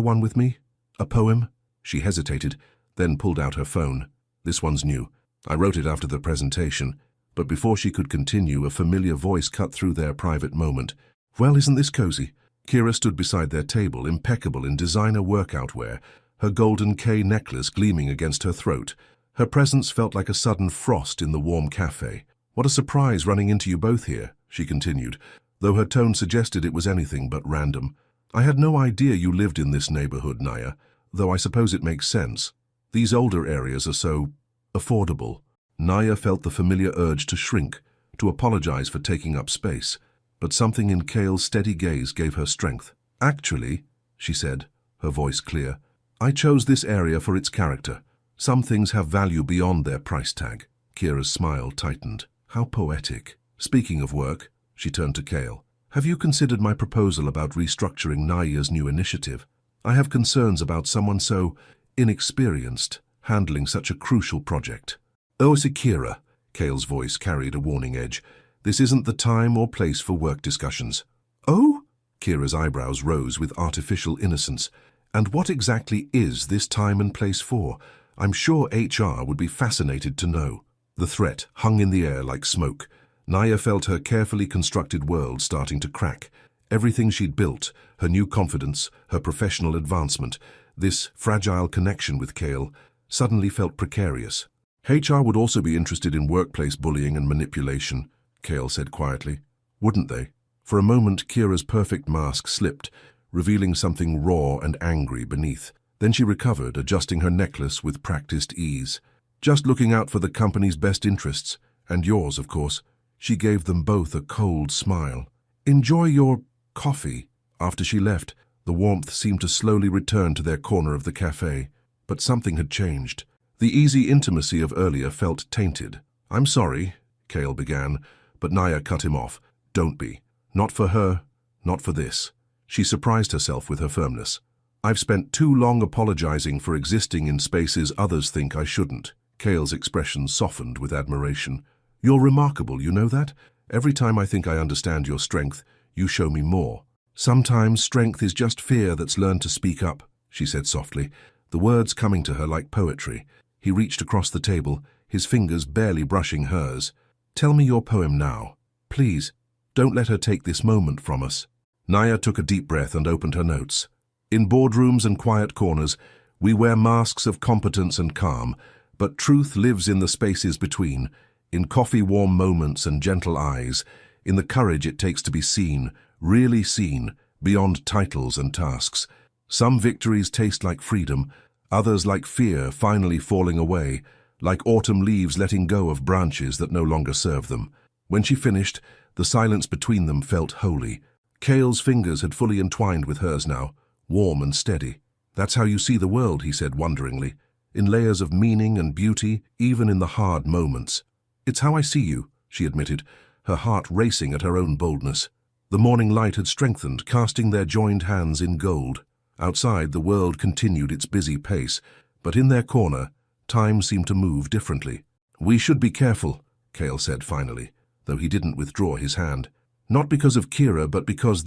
A: one with me? A poem?" She hesitated, then pulled out her phone. "This one's new. I wrote it after the presentation." But before she could continue, a familiar voice cut through their private moment. "Well, isn't this cozy?" Kira stood beside their table, impeccable in designer workout wear, her golden K necklace gleaming against her throat. Her presence felt like a sudden frost in the warm cafe. "What a surprise running into you both here," she continued, though her tone suggested it was anything but random. "I had no idea you lived in this neighborhood, Naya, though I suppose it makes sense. These older areas are so affordable." Naya felt the familiar urge to shrink, to apologize for taking up space, but something in Kale's steady gaze gave her strength. "Actually," she said, her voice clear, "I chose this area for its character. Some things have value beyond their price tag." Kira's smile tightened. "How poetic." "Speaking of work," she turned to Kale, "have you considered my proposal about restructuring Naya's new initiative? I have concerns about someone so inexperienced handling such a crucial project." "Oh, Kira," Kale's voice carried a warning edge. "This isn't the time or place for work discussions." "Oh?" Kira's eyebrows rose with artificial innocence. "And what exactly is this time and place for? I'm sure HR would be fascinated to know." The threat hung in the air like smoke. Naya felt her carefully constructed world starting to crack. Everything she'd built, her new confidence, her professional advancement, this fragile connection with Kale, suddenly felt precarious. "HR would also be interested in workplace bullying and manipulation," Kale said quietly. "Wouldn't they?" For a moment, Kira's perfect mask slipped, revealing something raw and angry beneath. Then she recovered, adjusting her necklace with practiced ease. Just looking out for the company's best interests, and yours, of course. She gave them both a cold smile. Enjoy your coffee. After she left, the warmth seemed to slowly return to their corner of the cafe. But something had changed. The easy intimacy of earlier felt tainted. I'm sorry, Cale began, but Naya cut him off. Don't be. Not for her, not for this. She surprised herself with her firmness. I've spent too long apologizing for existing in spaces others think I shouldn't. Cale's expression softened with admiration. You're remarkable, you know that? Every time I think I understand your strength, you show me more. Sometimes strength is just fear that's learned to speak up, she said softly, the words coming to her like poetry. He reached across the table, his fingers barely brushing hers. Tell me your poem now. Please, don't let her take this moment from us. Naya took a deep breath and opened her notes. In boardrooms and quiet corners, we wear masks of competence and calm, but truth lives in the spaces between, in coffee-warm moments and gentle eyes, in the courage it takes to be seen, really seen, beyond titles and tasks. Some victories taste like freedom, others like fear finally falling away, like autumn leaves letting go of branches that no longer serve them. When she finished, the silence between them felt holy. Cale's fingers had fully entwined with hers now, warm and steady. That's how you see the world, he said wonderingly, in layers of meaning and beauty, even in the hard moments. It's how I see you, she admitted, her heart racing at her own boldness. The morning light had strengthened, casting their joined hands in gold. Outside, the world continued its busy pace, but in their corner, time seemed to move differently. We should be careful, Cale said finally, though he didn't withdraw his hand. Not because of Kira, but because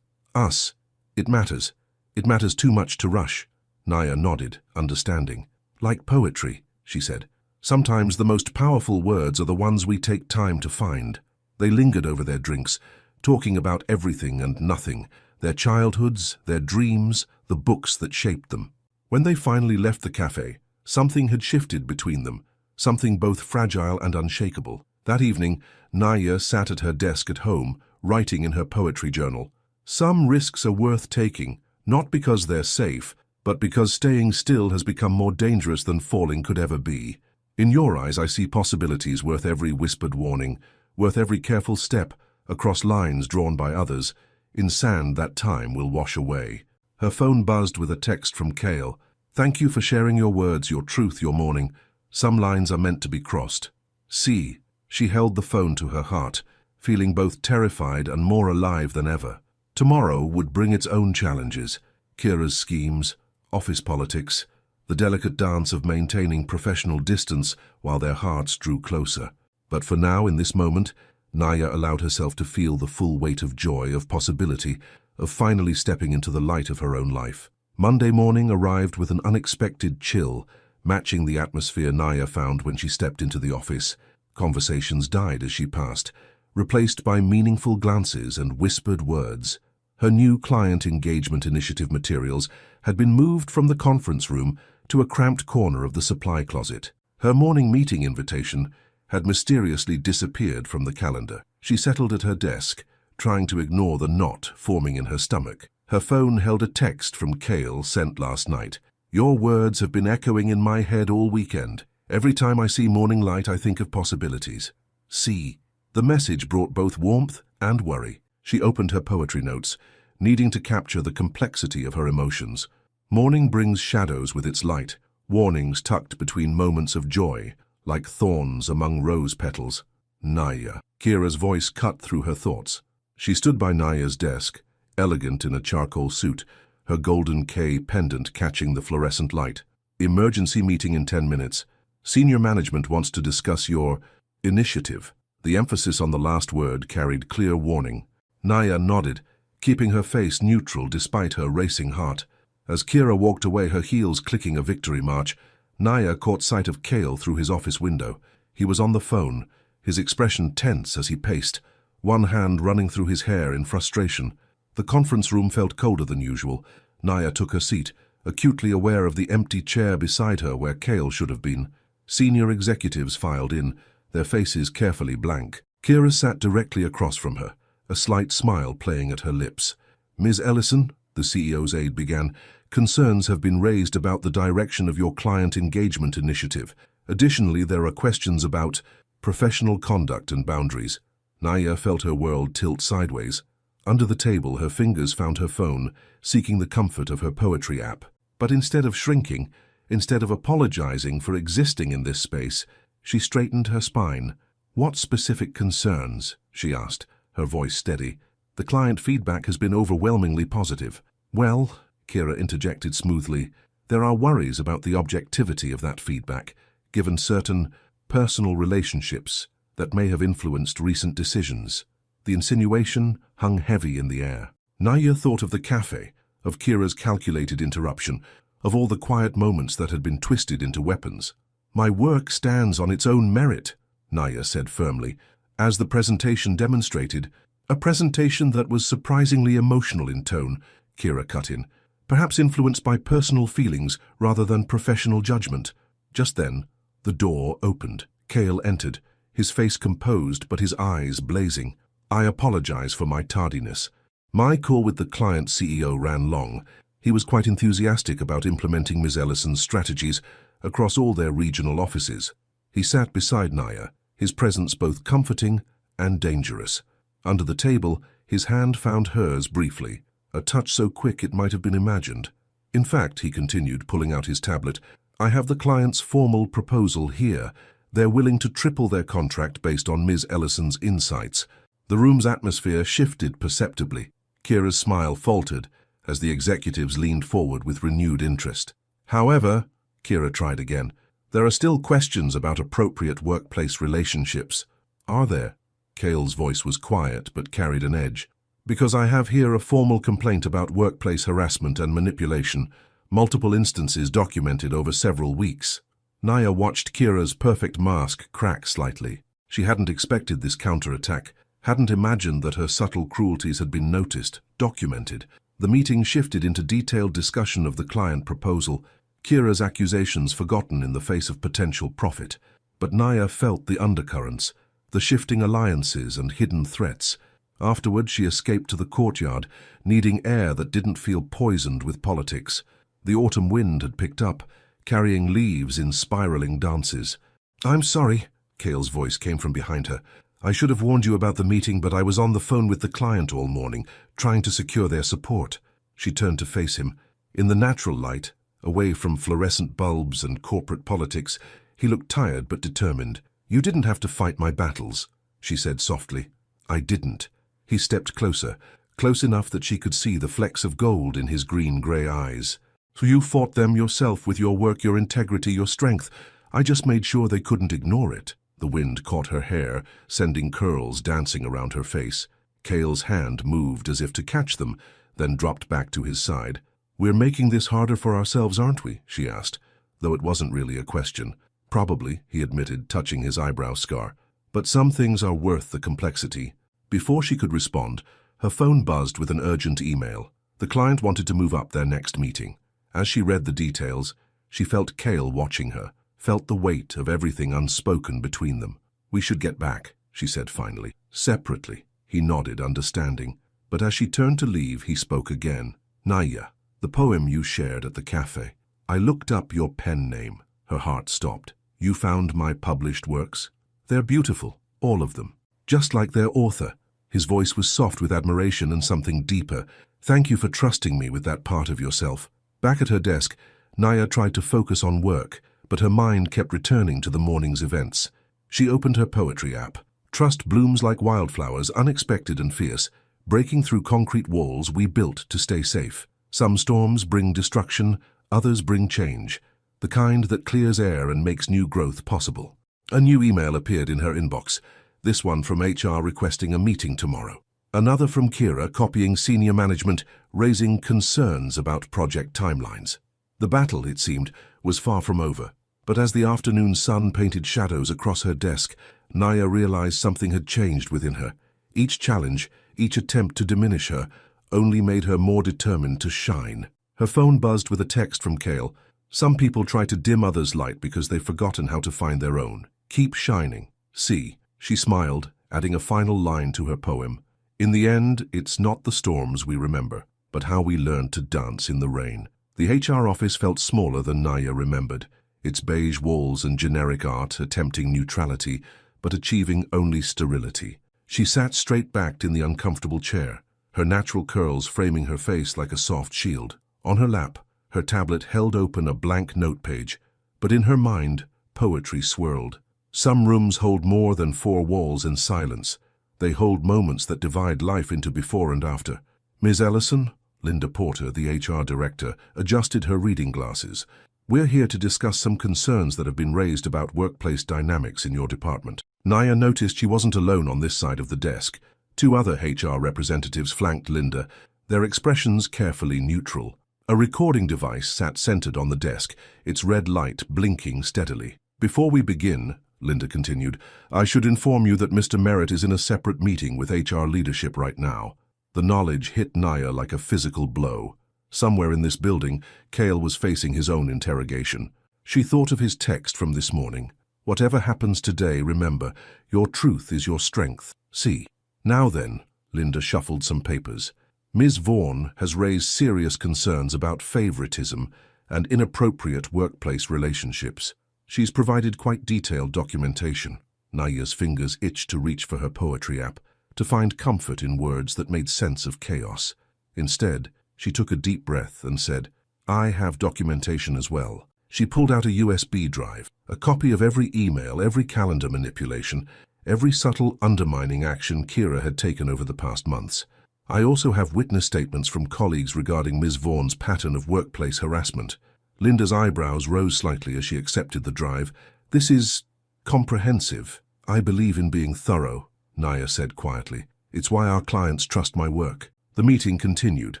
A: us, it matters. It matters too much to rush. Naya nodded, understanding. Like poetry, she said. Sometimes the most powerful words are the ones we take time to find. They lingered over their drinks, talking about everything and nothing, their childhoods, their dreams, the books that shaped them. When they finally left the cafe, something had shifted between them, something both fragile and unshakable. That evening, Naya sat at her desk at home, writing in her poetry journal. Some risks are worth taking, not because they're safe, but because staying still has become more dangerous than falling could ever be. In your eyes, I see possibilities worth every whispered warning, worth every careful step, across lines drawn by others. In sand that time will wash away. Her phone buzzed with a text from Cale. Thank you for sharing your words, your truth, your morning. Some lines are meant to be crossed. See. She held the phone to her heart, feeling both terrified and more alive than ever. Tomorrow would bring its own challenges. Kira's schemes, office politics, the delicate dance of maintaining professional distance while their hearts drew closer. But for now, in this moment, Naya allowed herself to feel the full weight of joy, of possibility, of finally stepping into the light of her own life. Monday morning arrived with an unexpected chill, matching the atmosphere Naya found when she stepped into the office. Conversations died as she passed, replaced by meaningful glances and whispered words. Her new client engagement initiative materials had been moved from the conference room to a cramped corner of the supply closet. Her morning meeting invitation had mysteriously disappeared from the calendar. She settled at her desk, trying to ignore the knot forming in her stomach. Her phone held a text from Cale sent last night. Your words have been echoing in my head all weekend. Every time I see morning light, I think of possibilities. See. The message brought both warmth and worry. She opened her poetry notes, needing to capture the complexity of her emotions. Morning brings shadows with its light, warnings tucked between moments of joy, like thorns among rose petals. Naya. Kira's voice cut through her thoughts. She stood by Naya's desk, elegant in a charcoal suit, her golden K pendant catching the fluorescent light. Emergency meeting in 10 minutes. Senior management wants to discuss your initiative. The emphasis on the last word carried clear warning. Naya nodded, keeping her face neutral despite her racing heart. As Kira walked away, her heels clicking a victory march, Naya caught sight of Cale through his office window. He was on the phone, his expression tense as he paced, one hand running through his hair in frustration. The conference room felt colder than usual. Naya took her seat, acutely aware of the empty chair beside her where Cale should have been. Senior executives filed in, their faces carefully blank. Kira sat directly across from her, a slight smile playing at her lips. "Ms. Ellison," the CEO's aide began, "concerns have been raised about the direction of your client engagement initiative. Additionally, there are questions about professional conduct and boundaries." Naya felt her world tilt sideways. Under the table, her fingers found her phone, seeking the comfort of her poetry app. But instead of shrinking, instead of apologizing for existing in this space, she straightened her spine. "What specific concerns?" she asked, her voice steady. "The client feedback has been overwhelmingly positive." "Well," Kira interjected smoothly, "there are worries about the objectivity of that feedback, given certain personal relationships that may have influenced recent decisions." The insinuation hung heavy in the air. Naya thought of the cafe, of Kira's calculated interruption, of all the quiet moments that had been twisted into weapons. "My work stands on its own merit," Naya said firmly, "as the presentation demonstrated." "A presentation that was surprisingly emotional in tone," Kira cut in, "perhaps influenced by personal feelings rather than professional judgment." Just then, the door opened. Cale entered, his face composed but his eyes blazing. "I apologize for my tardiness. My call with the client CEO ran long. He was quite enthusiastic about implementing Ms. Ellison's strategies across all their regional offices." He sat beside Naya, his presence both comforting and dangerous. Under the table, his hand found hers briefly, a touch so quick it might have been imagined. "In fact," he continued, pulling out his tablet, "I have the client's formal proposal here. They're willing to triple their contract based on Ms. Ellison's insights." The room's atmosphere shifted perceptibly. Kira's smile faltered as the executives leaned forward with renewed interest. "However," Kira tried again, "there are still questions about appropriate workplace relationships." "Are there?" Cale's voice was quiet but carried an edge. "Because I have here a formal complaint about workplace harassment and manipulation, multiple instances documented over several weeks." Naya watched Kira's perfect mask crack slightly. She hadn't expected this counterattack, hadn't imagined that her subtle cruelties had been noticed, documented. The meeting shifted into detailed discussion of the client proposal, Kira's accusations forgotten in the face of potential profit. But Naya felt the undercurrents, the shifting alliances and hidden threats. Afterward, she escaped to the courtyard, needing air that didn't feel poisoned with politics. The autumn wind had picked up, carrying leaves in spiraling dances. "I'm sorry," Cale's voice came from behind her. "I should have warned you about the meeting, but I was on the phone with the client all morning, trying to secure their support." She turned to face him. In the natural light, away from fluorescent bulbs and corporate politics, he looked tired but determined. "You didn't have to fight my battles," she said softly. "I didn't." He stepped closer, close enough that she could see the flecks of gold in his green-grey eyes. "So you fought them yourself with your work, your integrity, your strength. I just made sure they couldn't ignore it." The wind caught her hair, sending curls dancing around her face. Cale's hand moved as if to catch them, then dropped back to his side. "We're making this harder for ourselves, aren't we?" she asked, though it wasn't really a question. "Probably," he admitted, touching his eyebrow scar. "But some things are worth the complexity." Before she could respond, her phone buzzed with an urgent email. The client wanted to move up their next meeting. As she read the details, she felt Cale watching her, felt the weight of everything unspoken between them. "We should get back," she said finally. "Separately." He nodded, understanding. But as she turned to leave, he spoke again. "Naya, the poem you shared at the cafe. I looked up your pen name." Her heart stopped. "You found my published works? They're beautiful, all of them. Just like their author." His voice was soft with admiration and something deeper. "Thank you for trusting me with that part of yourself." Back at her desk, Naya tried to focus on work, but her mind kept returning to the morning's events. She opened her poetry app. "Trust blooms like wildflowers, unexpected and fierce. Breaking through concrete walls we built to stay safe. Some storms bring destruction, others bring change. The kind that clears air and makes new growth possible." A new email appeared in her inbox. This one from HR requesting a meeting tomorrow. Another from Kira copying senior management, raising concerns about project timelines. The battle, it seemed, was far from over. But as the afternoon sun painted shadows across her desk, Naya realized something had changed within her. Each challenge, each attempt to diminish her, only made her more determined to shine. Her phone buzzed with a text from Cale. "Some people try to dim others' light because they've forgotten how to find their own. Keep shining. See." She smiled, adding a final line to her poem. In the end, it's not the storms we remember, but how we learned to dance in the rain. The HR office felt smaller than Naya remembered, its beige walls and generic art attempting neutrality, but achieving only sterility. She sat straight-backed in the uncomfortable chair, her natural curls framing her face like a soft shield. On her lap, her tablet held open a blank note page, but in her mind, poetry swirled. Some rooms hold more than four walls and silence. They hold moments that divide life into before and after. Ms. Ellison, Linda Porter, the HR director, adjusted her reading glasses. We're here to discuss some concerns that have been raised about workplace dynamics in your department. Naya noticed she wasn't alone on this side of the desk. Two other HR representatives flanked Linda, their expressions carefully neutral. A recording device sat centered on the desk, its red light blinking steadily. Before we begin, Linda continued, I should inform you that Mr. Merritt is in a separate meeting with HR leadership right now. The knowledge hit Naya like a physical blow. Somewhere in this building, Cale was facing his own interrogation. She thought of his text from this morning. Whatever happens today, remember, your truth is your strength. See. Now then, Linda shuffled some papers. Ms. Vaughan has raised serious concerns about favoritism and inappropriate workplace relationships. She's provided quite detailed documentation. Naya's fingers itched to reach for her poetry app, to find comfort in words that made sense of chaos. Instead, she took a deep breath and said, I have documentation as well. She pulled out a USB drive, a copy of every email, every calendar manipulation, every subtle undermining action Kira had taken over the past months. I also have witness statements from colleagues regarding Ms. Vaughan's pattern of workplace harassment. Linda's eyebrows rose slightly as she accepted the drive. This is comprehensive. I believe in being thorough, Naya said quietly. It's why our clients trust my work. The meeting continued,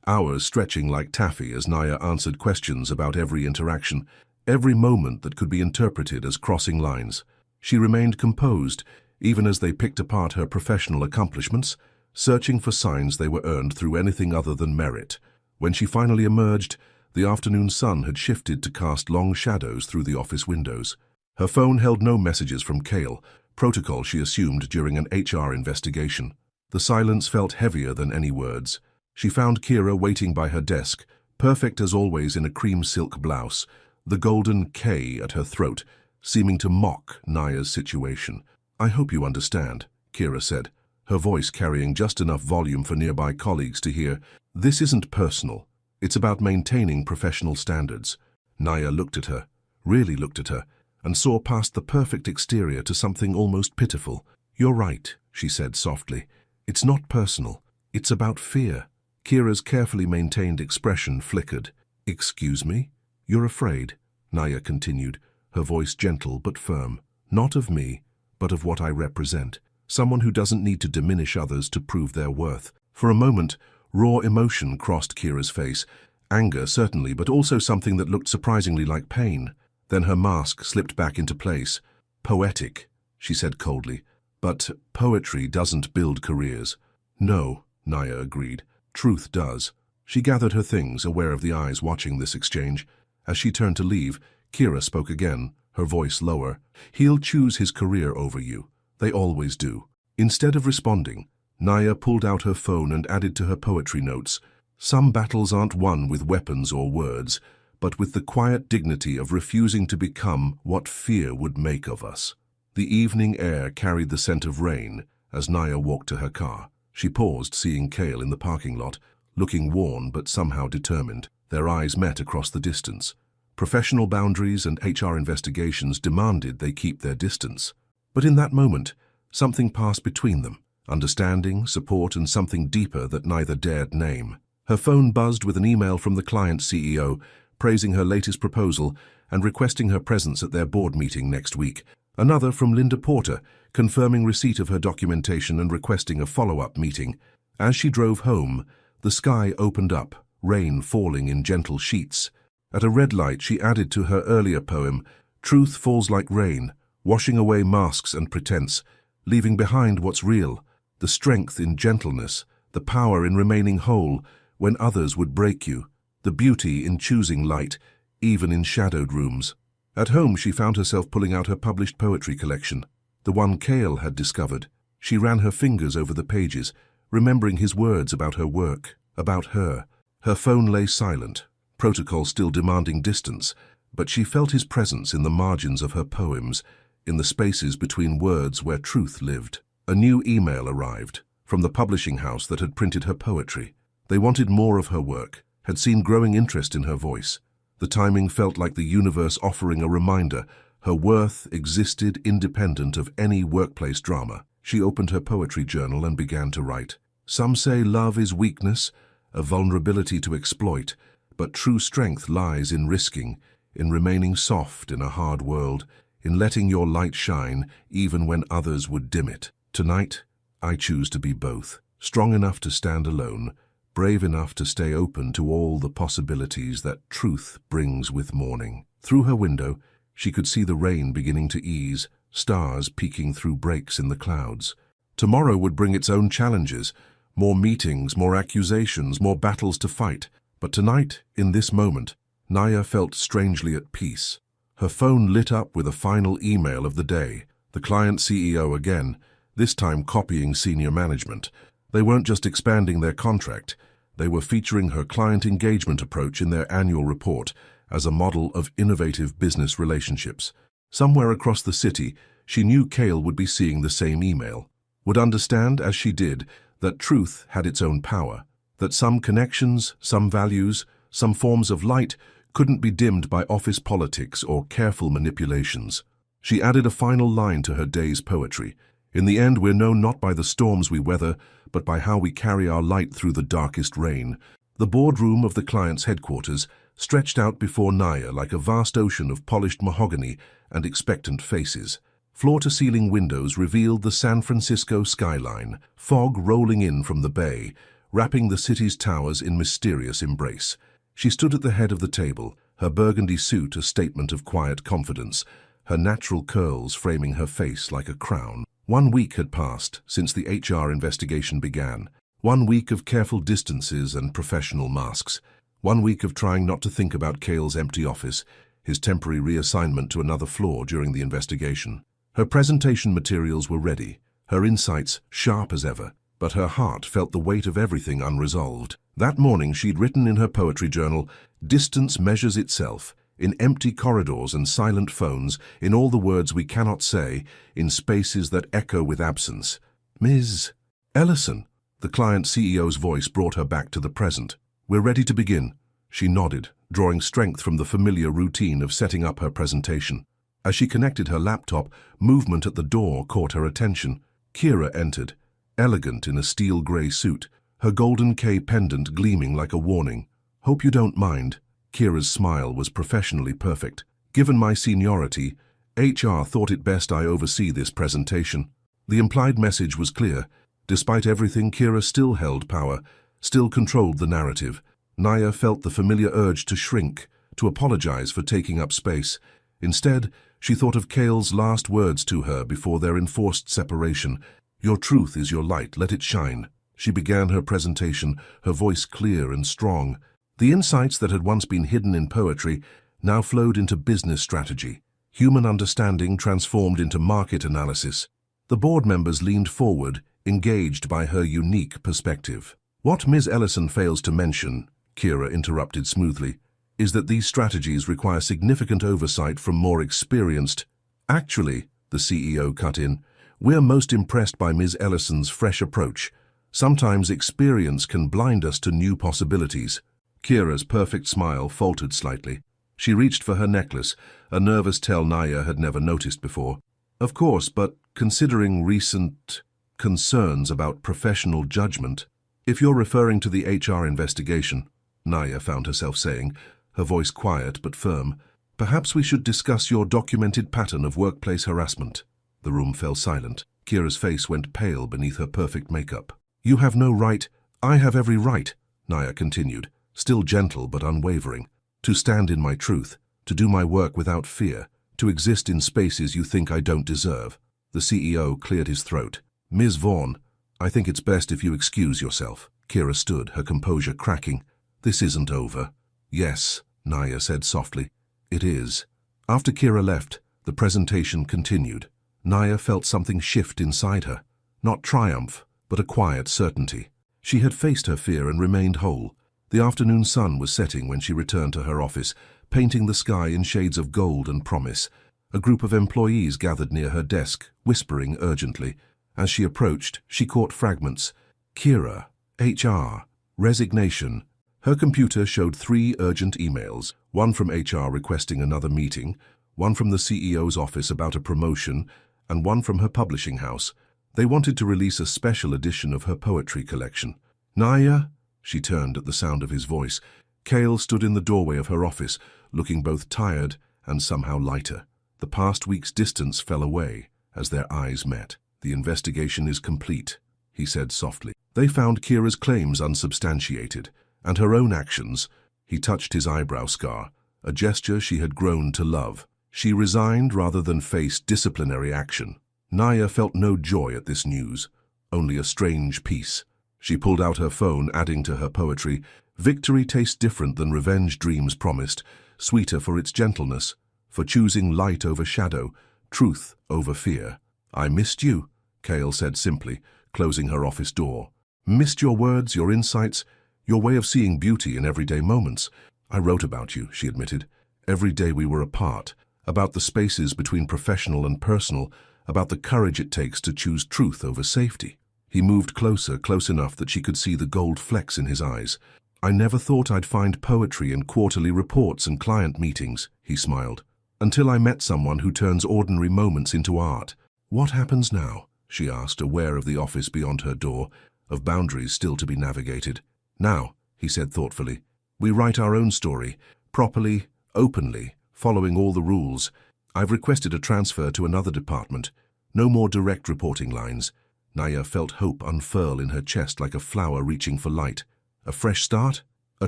A: hours stretching like taffy as Naya answered questions about every interaction, every moment that could be interpreted as crossing lines. She remained composed, even as they picked apart her professional accomplishments, searching for signs they were earned through anything other than merit. When she finally emerged, the afternoon sun had shifted to cast long shadows through the office windows. Her phone held no messages from Cale, protocol she assumed during an HR investigation. The silence felt heavier than any words. She found Kira waiting by her desk, perfect as always in a cream silk blouse, the golden K at her throat, seeming to mock Naya's situation. I hope you understand, Kira said, her voice carrying just enough volume for nearby colleagues to hear. This isn't personal. It's about maintaining professional standards. Naya looked at her, really looked at her, and saw past the perfect exterior to something almost pitiful. You're right, she said softly. It's not personal. It's about fear. Kira's carefully maintained expression flickered. Excuse me? You're afraid, Naya continued, her voice gentle but firm. Not of me, but of what I represent. Someone who doesn't need to diminish others to prove their worth. For a moment, raw emotion crossed Kira's face. Anger, certainly, but also something that looked surprisingly like pain. Then her mask slipped back into place. Poetic, she said coldly. But poetry doesn't build careers. No, Naya agreed. Truth does. She gathered her things, aware of the eyes watching this exchange. As she turned to leave, Kira spoke again, her voice lower. He'll choose his career over you. They always do. Instead of responding, Naya pulled out her phone and added to her poetry notes. Some battles aren't won with weapons or words, but with the quiet dignity of refusing to become what fear would make of us. The evening air carried the scent of rain as Naya walked to her car. She paused, seeing Cale in the parking lot, looking worn but somehow determined. Their eyes met across the distance. Professional boundaries and HR investigations demanded they keep their distance. But in that moment, something passed between them. Understanding, support, and something deeper that neither dared name. Her phone buzzed with an email from the client CEO, praising her latest proposal and requesting her presence at their board meeting next week. Another from Linda Porter, confirming receipt of her documentation and requesting a follow-up meeting. As she drove home, the sky opened up, rain falling in gentle sheets. At a red light, she added to her earlier poem, Truth falls like rain, washing away masks and pretense, leaving behind what's real, the strength in gentleness, the power in remaining whole when others would break you, the beauty in choosing light, even in shadowed rooms. At home, she found herself pulling out her published poetry collection, the one Cale had discovered. She ran her fingers over the pages, remembering his words about her work, about her. Her phone lay silent, protocol still demanding distance, but she felt his presence in the margins of her poems, in the spaces between words where truth lived. A new email arrived, from the publishing house that had printed her poetry. They wanted more of her work, had seen growing interest in her voice. The timing felt like the universe offering a reminder. Her worth existed independent of any workplace drama. She opened her poetry journal and began to write. Some say love is weakness, a vulnerability to exploit, but true strength lies in risking, in remaining soft in a hard world, in letting your light shine even when others would dim it. Tonight, I choose to be both, strong enough to stand alone, brave enough to stay open to all the possibilities that truth brings with morning. Through her window, she could see the rain beginning to ease, stars peeking through breaks in the clouds. Tomorrow would bring its own challenges, more meetings, more accusations, more battles to fight. But tonight, in this moment, Naya felt strangely at peace. Her phone lit up with a final email of the day. The client CEO again, this time copying senior management. They weren't just expanding their contract, they were featuring her client engagement approach in their annual report as a model of innovative business relationships. Somewhere across the city, she knew Cale would be seeing the same email, would understand, as she did, that truth had its own power, that some connections, some values, some forms of light couldn't be dimmed by office politics or careful manipulations. She added a final line to her day's poetry. In the end, we're known not by the storms we weather, but by how we carry our light through the darkest rain. The boardroom of the client's headquarters stretched out before Naya like a vast ocean of polished mahogany and expectant faces. Floor-to-ceiling windows revealed the San Francisco skyline, fog rolling in from the bay, wrapping the city's towers in mysterious embrace. She stood at the head of the table, her burgundy suit a statement of quiet confidence, her natural curls framing her face like a crown. 1 week had passed since the HR investigation began. 1 week of careful distances and professional masks. 1 week of trying not to think about Cale's empty office, his temporary reassignment to another floor during the investigation. Her presentation materials were ready, her insights sharp as ever, but her heart felt the weight of everything unresolved. That morning she'd written in her poetry journal, "Distance measures itself, in empty corridors and silent phones, in all the words we cannot say, in spaces that echo with absence." "Ms. Ellison," the client CEO's voice brought her back to the present. "We're ready to begin." She nodded, drawing strength from the familiar routine of setting up her presentation. As she connected her laptop, movement at the door caught her attention. Kira entered, elegant in a steel grey suit, her golden K pendant gleaming like a warning. "Hope you don't mind." Kira's smile was professionally perfect. "Given my seniority, HR thought it best I oversee this presentation." The implied message was clear. Despite everything, Kira still held power, still controlled the narrative. Naya felt the familiar urge to shrink, to apologize for taking up space. Instead, she thought of Cale's last words to her before their enforced separation. "Your truth is your light, let it shine." She began her presentation, her voice clear and strong. The insights that had once been hidden in poetry now flowed into business strategy. Human understanding transformed into market analysis. The board members leaned forward, engaged by her unique perspective. "What Ms. Ellison fails to mention," Kira interrupted smoothly, "is that these strategies require significant oversight from more experienced—" "Actually," the CEO cut in, "we're most impressed by Ms. Ellison's fresh approach. Sometimes experience can blind us to new possibilities." Kira's perfect smile faltered slightly. She reached for her necklace, a nervous tell Naya had never noticed before. "Of course, but considering recent concerns about professional judgment." "If you're referring to the HR investigation," Naya found herself saying, her voice quiet but firm, "perhaps we should discuss your documented pattern of workplace harassment." The room fell silent. Kira's face went pale beneath her perfect makeup. "You have no right—" "I have every right," Naya continued, still gentle but unwavering, "to stand in my truth, to do my work without fear, to exist in spaces you think I don't deserve." The CEO cleared his throat. "Ms. Vaughn, I think it's best if you excuse yourself." Kira stood, her composure cracking. "This isn't over." "Yes," Naya said softly, "it is." After Kira left, the presentation continued. Naya felt something shift inside her. Not triumph, but a quiet certainty. She had faced her fear and remained whole. The afternoon sun was setting when she returned to her office, painting the sky in shades of gold and promise. A group of employees gathered near her desk, whispering urgently. As she approached, she caught fragments. Kira, HR, resignation. Her computer showed 3 urgent emails, one from HR requesting another meeting, one from the CEO's office about a promotion, and one from her publishing house. They wanted to release a special edition of her poetry collection. Naya? She turned at the sound of his voice. Cale stood in the doorway of her office, looking both tired and somehow lighter. The past week's distance fell away as their eyes met. "The investigation is complete," he said softly. "They found Kira's claims unsubstantiated, and her own actions." He touched his eyebrow scar, a gesture she had grown to love. She resigned rather than face disciplinary action. Naya felt no joy at this news, only a strange peace. She pulled out her phone, adding to her poetry, "Victory tastes different than revenge dreams promised, sweeter for its gentleness, for choosing light over shadow, truth over fear." "I missed you," Cale said simply, closing her office door. "Missed your words, your insights, your way of seeing beauty in everyday moments. I wrote about you," she admitted. "Every day we were apart, about the spaces between professional and personal, about the courage it takes to choose truth over safety." He moved closer, close enough that she could see the gold flecks in his eyes. "I never thought I'd find poetry in quarterly reports and client meetings," he smiled, "until I met someone who turns ordinary moments into art." "What happens now?" she asked, aware of the office beyond her door, of boundaries still to be navigated. "Now," he said thoughtfully, "we write our own story, properly, openly, following all the rules. I've requested a transfer to another department. No more direct reporting lines." Naya felt hope unfurl in her chest like a flower reaching for light. "A fresh start?" "A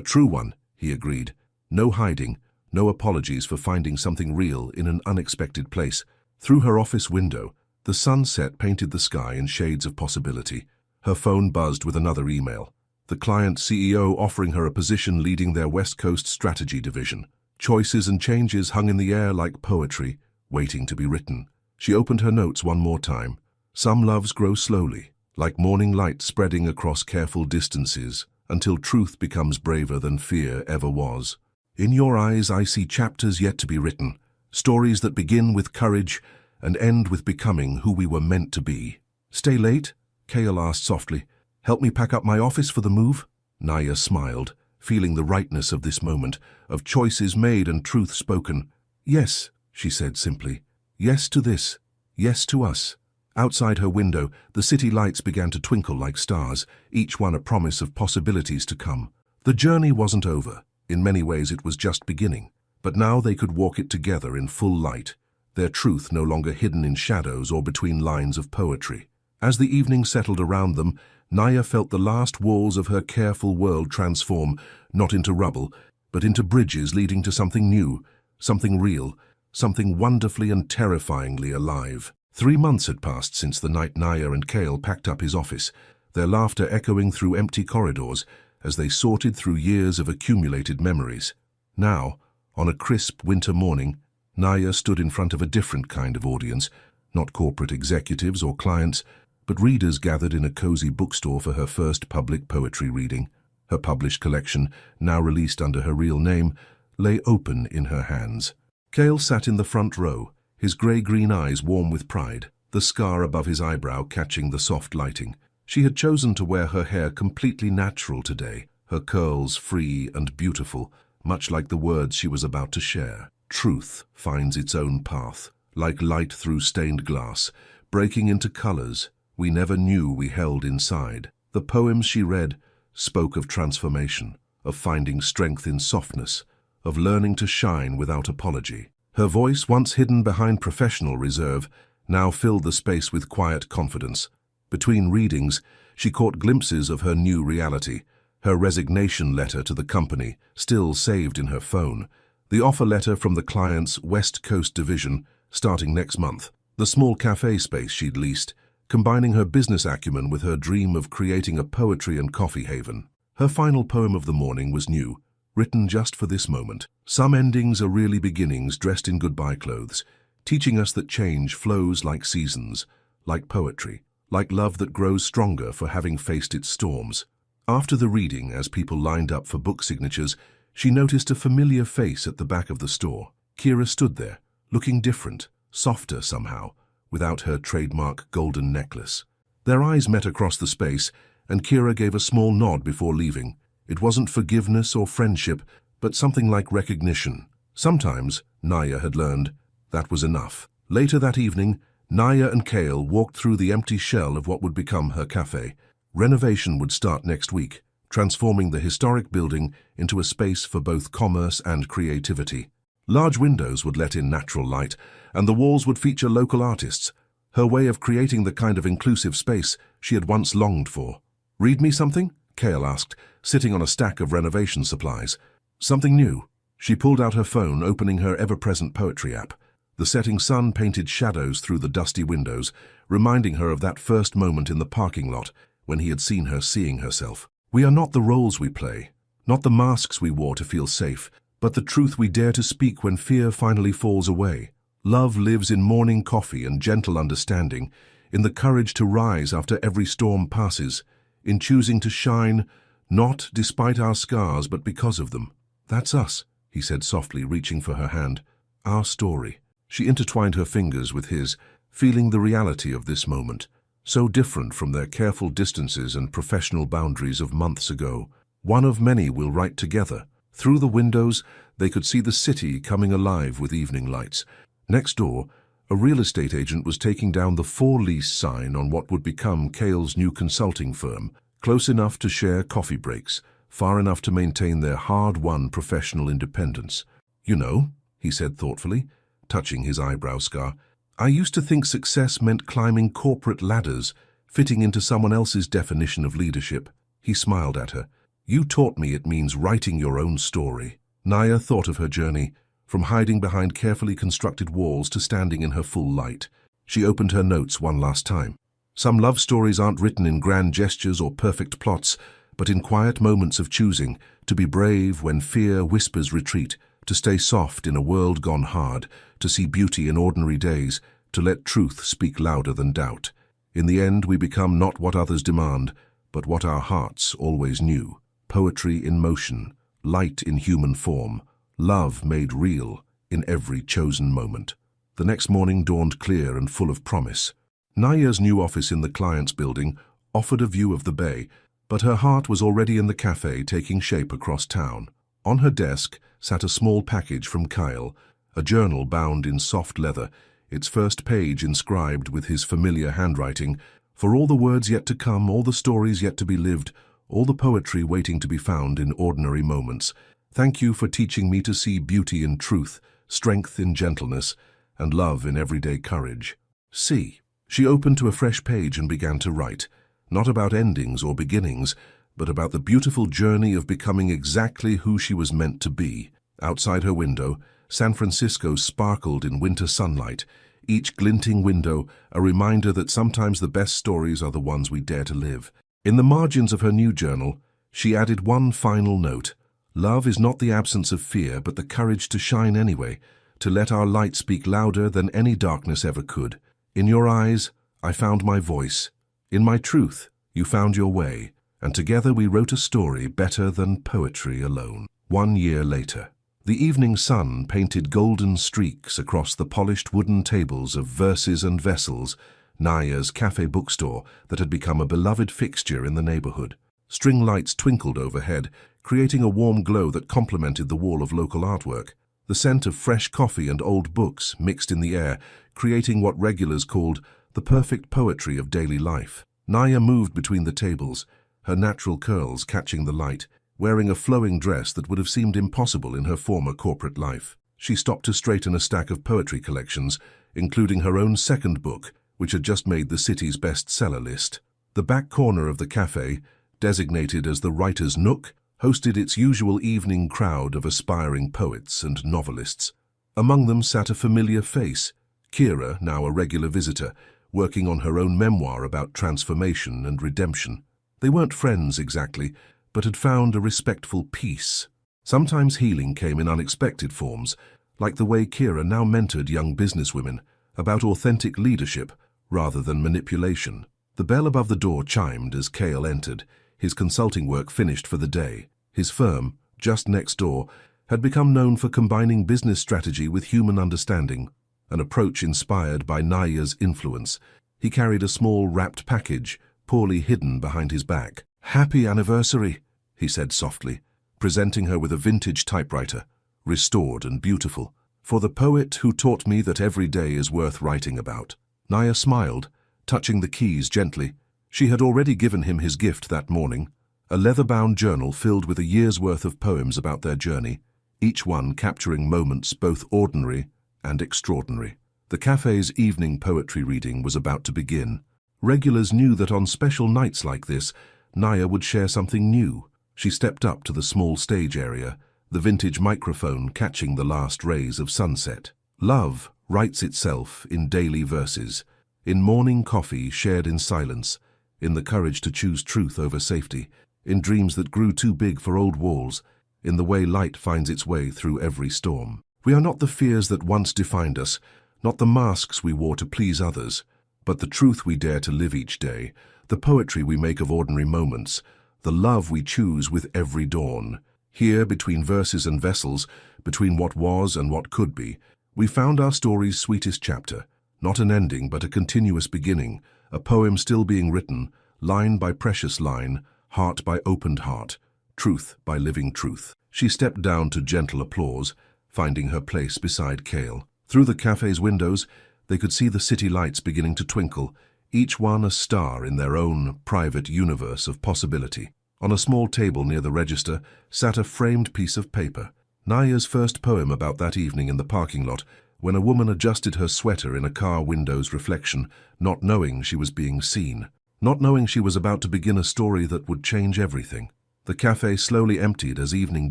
A: true one," he agreed. "No hiding, no apologies for finding something real in an unexpected place." Through her office window, the sunset painted the sky in shades of possibility. Her phone buzzed with another email. The client CEO offering her a position leading their West Coast strategy division. Choices and changes hung in the air like poetry, waiting to be written. She opened her notes one more time. "Some loves grow slowly, like morning light spreading across careful distances, until truth becomes braver than fear ever was. In your eyes I see chapters yet to be written, stories that begin with courage and end with becoming who we were meant to be." "Stay late?" Cale asked softly. "Help me pack up my office for the move?" Naya smiled, feeling the rightness of this moment, of choices made and truth spoken. "Yes," she said simply. "Yes to this. Yes to us." Outside her window, the city lights began to twinkle like stars, each one a promise of possibilities to come. The journey wasn't over. In many ways it was just beginning. But now they could walk it together in full light, their truth no longer hidden in shadows or between lines of poetry. As the evening settled around them, Naya felt the last walls of her careful world transform, not into rubble, but into bridges leading to something new, something real, something wonderfully and terrifyingly alive. 3 months had passed since the night Naya and Cale packed up his office, their laughter echoing through empty corridors as they sorted through years of accumulated memories. Now, on a crisp winter morning, Naya stood in front of a different kind of audience, not corporate executives or clients, but readers gathered in a cozy bookstore for her first public poetry reading. Her published collection, now released under her real name, lay open in her hands. Cale sat in the front row, his grey-green eyes warm with pride, the scar above his eyebrow catching the soft lighting. She had chosen to wear her hair completely natural today, her curls free and beautiful, much like the words she was about to share. Truth finds its own path, like light through stained glass, breaking into colors we never knew we held inside. The poems she read spoke of transformation, of finding strength in softness, of learning to shine without apology. Her voice, once hidden behind professional reserve, now filled the space with quiet confidence. Between readings, she caught glimpses of her new reality, her resignation letter to the company, still saved in her phone, the offer letter from the client's West Coast division, starting next month, the small cafe space she'd leased, combining her business acumen with her dream of creating a poetry and coffee haven. Her final poem of the morning was new, written just for this moment. Some endings are really beginnings dressed in goodbye clothes, teaching us that change flows like seasons, like poetry, like love that grows stronger for having faced its storms. After the reading, as people lined up for book signatures, she noticed a familiar face at the back of the store. Kira stood there, looking different, softer somehow, without her trademark golden necklace. Their eyes met across the space, and Kira gave a small nod before leaving. It wasn't forgiveness or friendship, but something like recognition. Sometimes, Naya had learned, that was enough. Later that evening, Naya and Kale walked through the empty shell of what would become her cafe. Renovation would start next week, transforming the historic building into a space for both commerce and creativity. Large windows would let in natural light, and the walls would feature local artists, her way of creating the kind of inclusive space she had once longed for. "Read me something?" Kale asked, sitting on a stack of renovation supplies. "Something new?" She pulled out her phone, opening her ever-present poetry app. The setting sun painted shadows through the dusty windows, reminding her of that first moment in the parking lot when he had seen her seeing herself. "We are not the roles we play, not the masks we wore to feel safe, but the truth we dare to speak when fear finally falls away. Love lives in morning coffee and gentle understanding, in the courage to rise after every storm passes, in choosing to shine, not despite our scars, but because of them. That's us," he said softly, reaching for her hand. "Our story." She intertwined her fingers with his, feeling the reality of this moment, so different from their careful distances and professional boundaries of months ago. One of many we'll write together. Through the windows, they could see the city coming alive with evening lights. Next door, a real estate agent was taking down the for lease sign on what would become Kale's new consulting firm, close enough to share coffee breaks, far enough to maintain their hard-won professional independence. "You know," he said thoughtfully, touching his eyebrow scar, "I used to think success meant climbing corporate ladders, fitting into someone else's definition of leadership." He smiled at her. "You taught me it means writing your own story." Naya thought of her journey, from hiding behind carefully constructed walls to standing in her full light. She opened her notes one last time. Some love stories aren't written in grand gestures or perfect plots, but in quiet moments of choosing, to be brave when fear whispers retreat, to stay soft in a world gone hard, to see beauty in ordinary days, to let truth speak louder than doubt. In the end, we become not what others demand, but what our hearts always knew. Poetry in motion, light in human form, love made real in every chosen moment. The next morning dawned clear and full of promise. Naya's new office in the client's building offered a view of the bay, but her heart was already in the cafe taking shape across town. On her desk sat a small package from Kyle, a journal bound in soft leather, its first page inscribed with his familiar handwriting, "For all the words yet to come, all the stories yet to be lived, all the poetry waiting to be found in ordinary moments. Thank you for teaching me to see beauty in truth, strength in gentleness, and love in everyday courage." See. She opened to a fresh page and began to write, not about endings or beginnings, but about the beautiful journey of becoming exactly who she was meant to be. Outside her window, San Francisco sparkled in winter sunlight, each glinting window a reminder that sometimes the best stories are the ones we dare to live. In the margins of her new journal, she added one final note. "Love is not the absence of fear, but the courage to shine anyway, to let our light speak louder than any darkness ever could. In your eyes, I found my voice. In my truth, you found your way. And together we wrote a story better than poetry alone." 1 year later. The evening sun painted golden streaks across the polished wooden tables of Verses and Vessels, Naya's cafe bookstore that had become a beloved fixture in the neighborhood. String lights twinkled overhead, creating a warm glow that complemented the wall of local artwork. The scent of fresh coffee and old books mixed in the air, creating what regulars called the perfect poetry of daily life. Naya moved between the tables, her natural curls catching the light, wearing a flowing dress that would have seemed impossible in her former corporate life. She stopped to straighten a stack of poetry collections, including her own second book, which had just made the city's bestseller list. The back corner of the cafe, designated as the Writer's Nook, hosted its usual evening crowd of aspiring poets and novelists. Among them sat a familiar face, Kira, now a regular visitor, working on her own memoir about transformation and redemption. They weren't friends exactly, but had found a respectful peace. Sometimes healing came in unexpected forms, like the way Kira now mentored young businesswomen about authentic leadership rather than manipulation. The bell above the door chimed as Cale entered, his consulting work finished for the day. His firm, just next door, had become known for combining business strategy with human understanding, an approach inspired by Naya's influence. He carried a small wrapped package, poorly hidden behind his back. "Happy anniversary," he said softly, presenting her with a vintage typewriter, restored and beautiful. "For the poet who taught me that every day is worth writing about." Naya smiled, touching the keys gently. She had already given him his gift that morning, a leather-bound journal filled with a year's worth of poems about their journey, each one capturing moments both ordinary and extraordinary. The cafe's evening poetry reading was about to begin. Regulars knew that on special nights like this, Naya would share something new. She stepped up to the small stage area, the vintage microphone catching the last rays of sunset. Love writes itself in daily verses, in morning coffee shared in silence, in the courage to choose truth over safety, in dreams that grew too big for old walls, in the way light finds its way through every storm. We are not the fears that once defined us, not the masks we wore to please others, but the truth we dare to live each day, the poetry we make of ordinary moments, the love we choose with every dawn. Here, between verses and vessels, between what was and what could be, we found our story's sweetest chapter, not an ending but a continuous beginning, a poem still being written, line by precious line, heart by opened heart, truth by living truth. She stepped down to gentle applause, finding her place beside Cale. Through the cafe's windows, they could see the city lights beginning to twinkle, each one a star in their own private universe of possibility. On a small table near the register sat a framed piece of paper. Naya's first poem about that evening in the parking lot, when a woman adjusted her sweater in a car window's reflection, not knowing she was being seen, not knowing she was about to begin a story that would change everything. The cafe slowly emptied as evening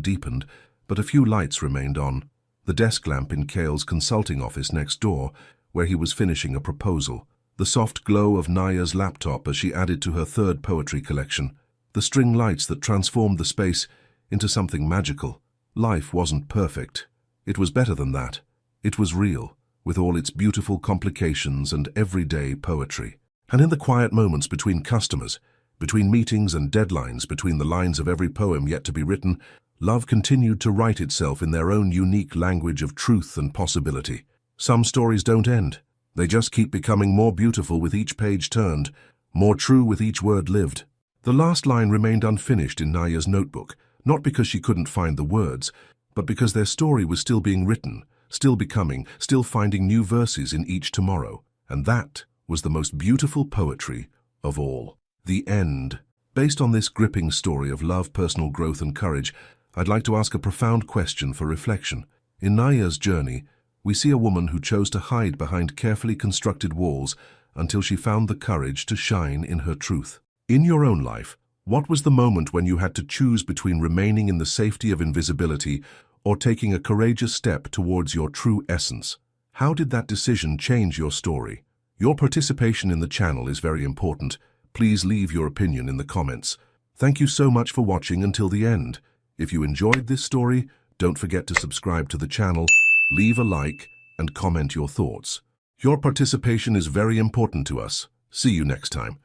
A: deepened, but a few lights remained on. The desk lamp in Cale's consulting office next door, where he was finishing a proposal. The soft glow of Naya's laptop as she added to her third poetry collection. The string lights that transformed the space into something magical. Life wasn't perfect. It was better than that. It was real, with all its beautiful complications and everyday poetry. And in the quiet moments between customers, between meetings and deadlines, between the lines of every poem yet to be written, love continued to write itself in their own unique language of truth and possibility. Some stories don't end. They just keep becoming more beautiful with each page turned, more true with each word lived. The last line remained unfinished in Naya's notebook, not because she couldn't find the words, but because their story was still being written, still becoming, still finding new verses in each tomorrow. And that was the most beautiful poetry of all. The end. Based on this gripping story of love, personal growth and courage, I'd like to ask a profound question for reflection. In Naya's journey, we see a woman who chose to hide behind carefully constructed walls until she found the courage to shine in her truth. In your own life, what was the moment when you had to choose between remaining in the safety of invisibility or taking a courageous step towards your true essence? How did that decision change your story? Your participation in the channel is very important. Please leave your opinion in the comments. Thank you so much for watching until the end. If you enjoyed this story, don't forget to subscribe to the channel, leave a like, and comment your thoughts. Your participation is very important to us. See you next time.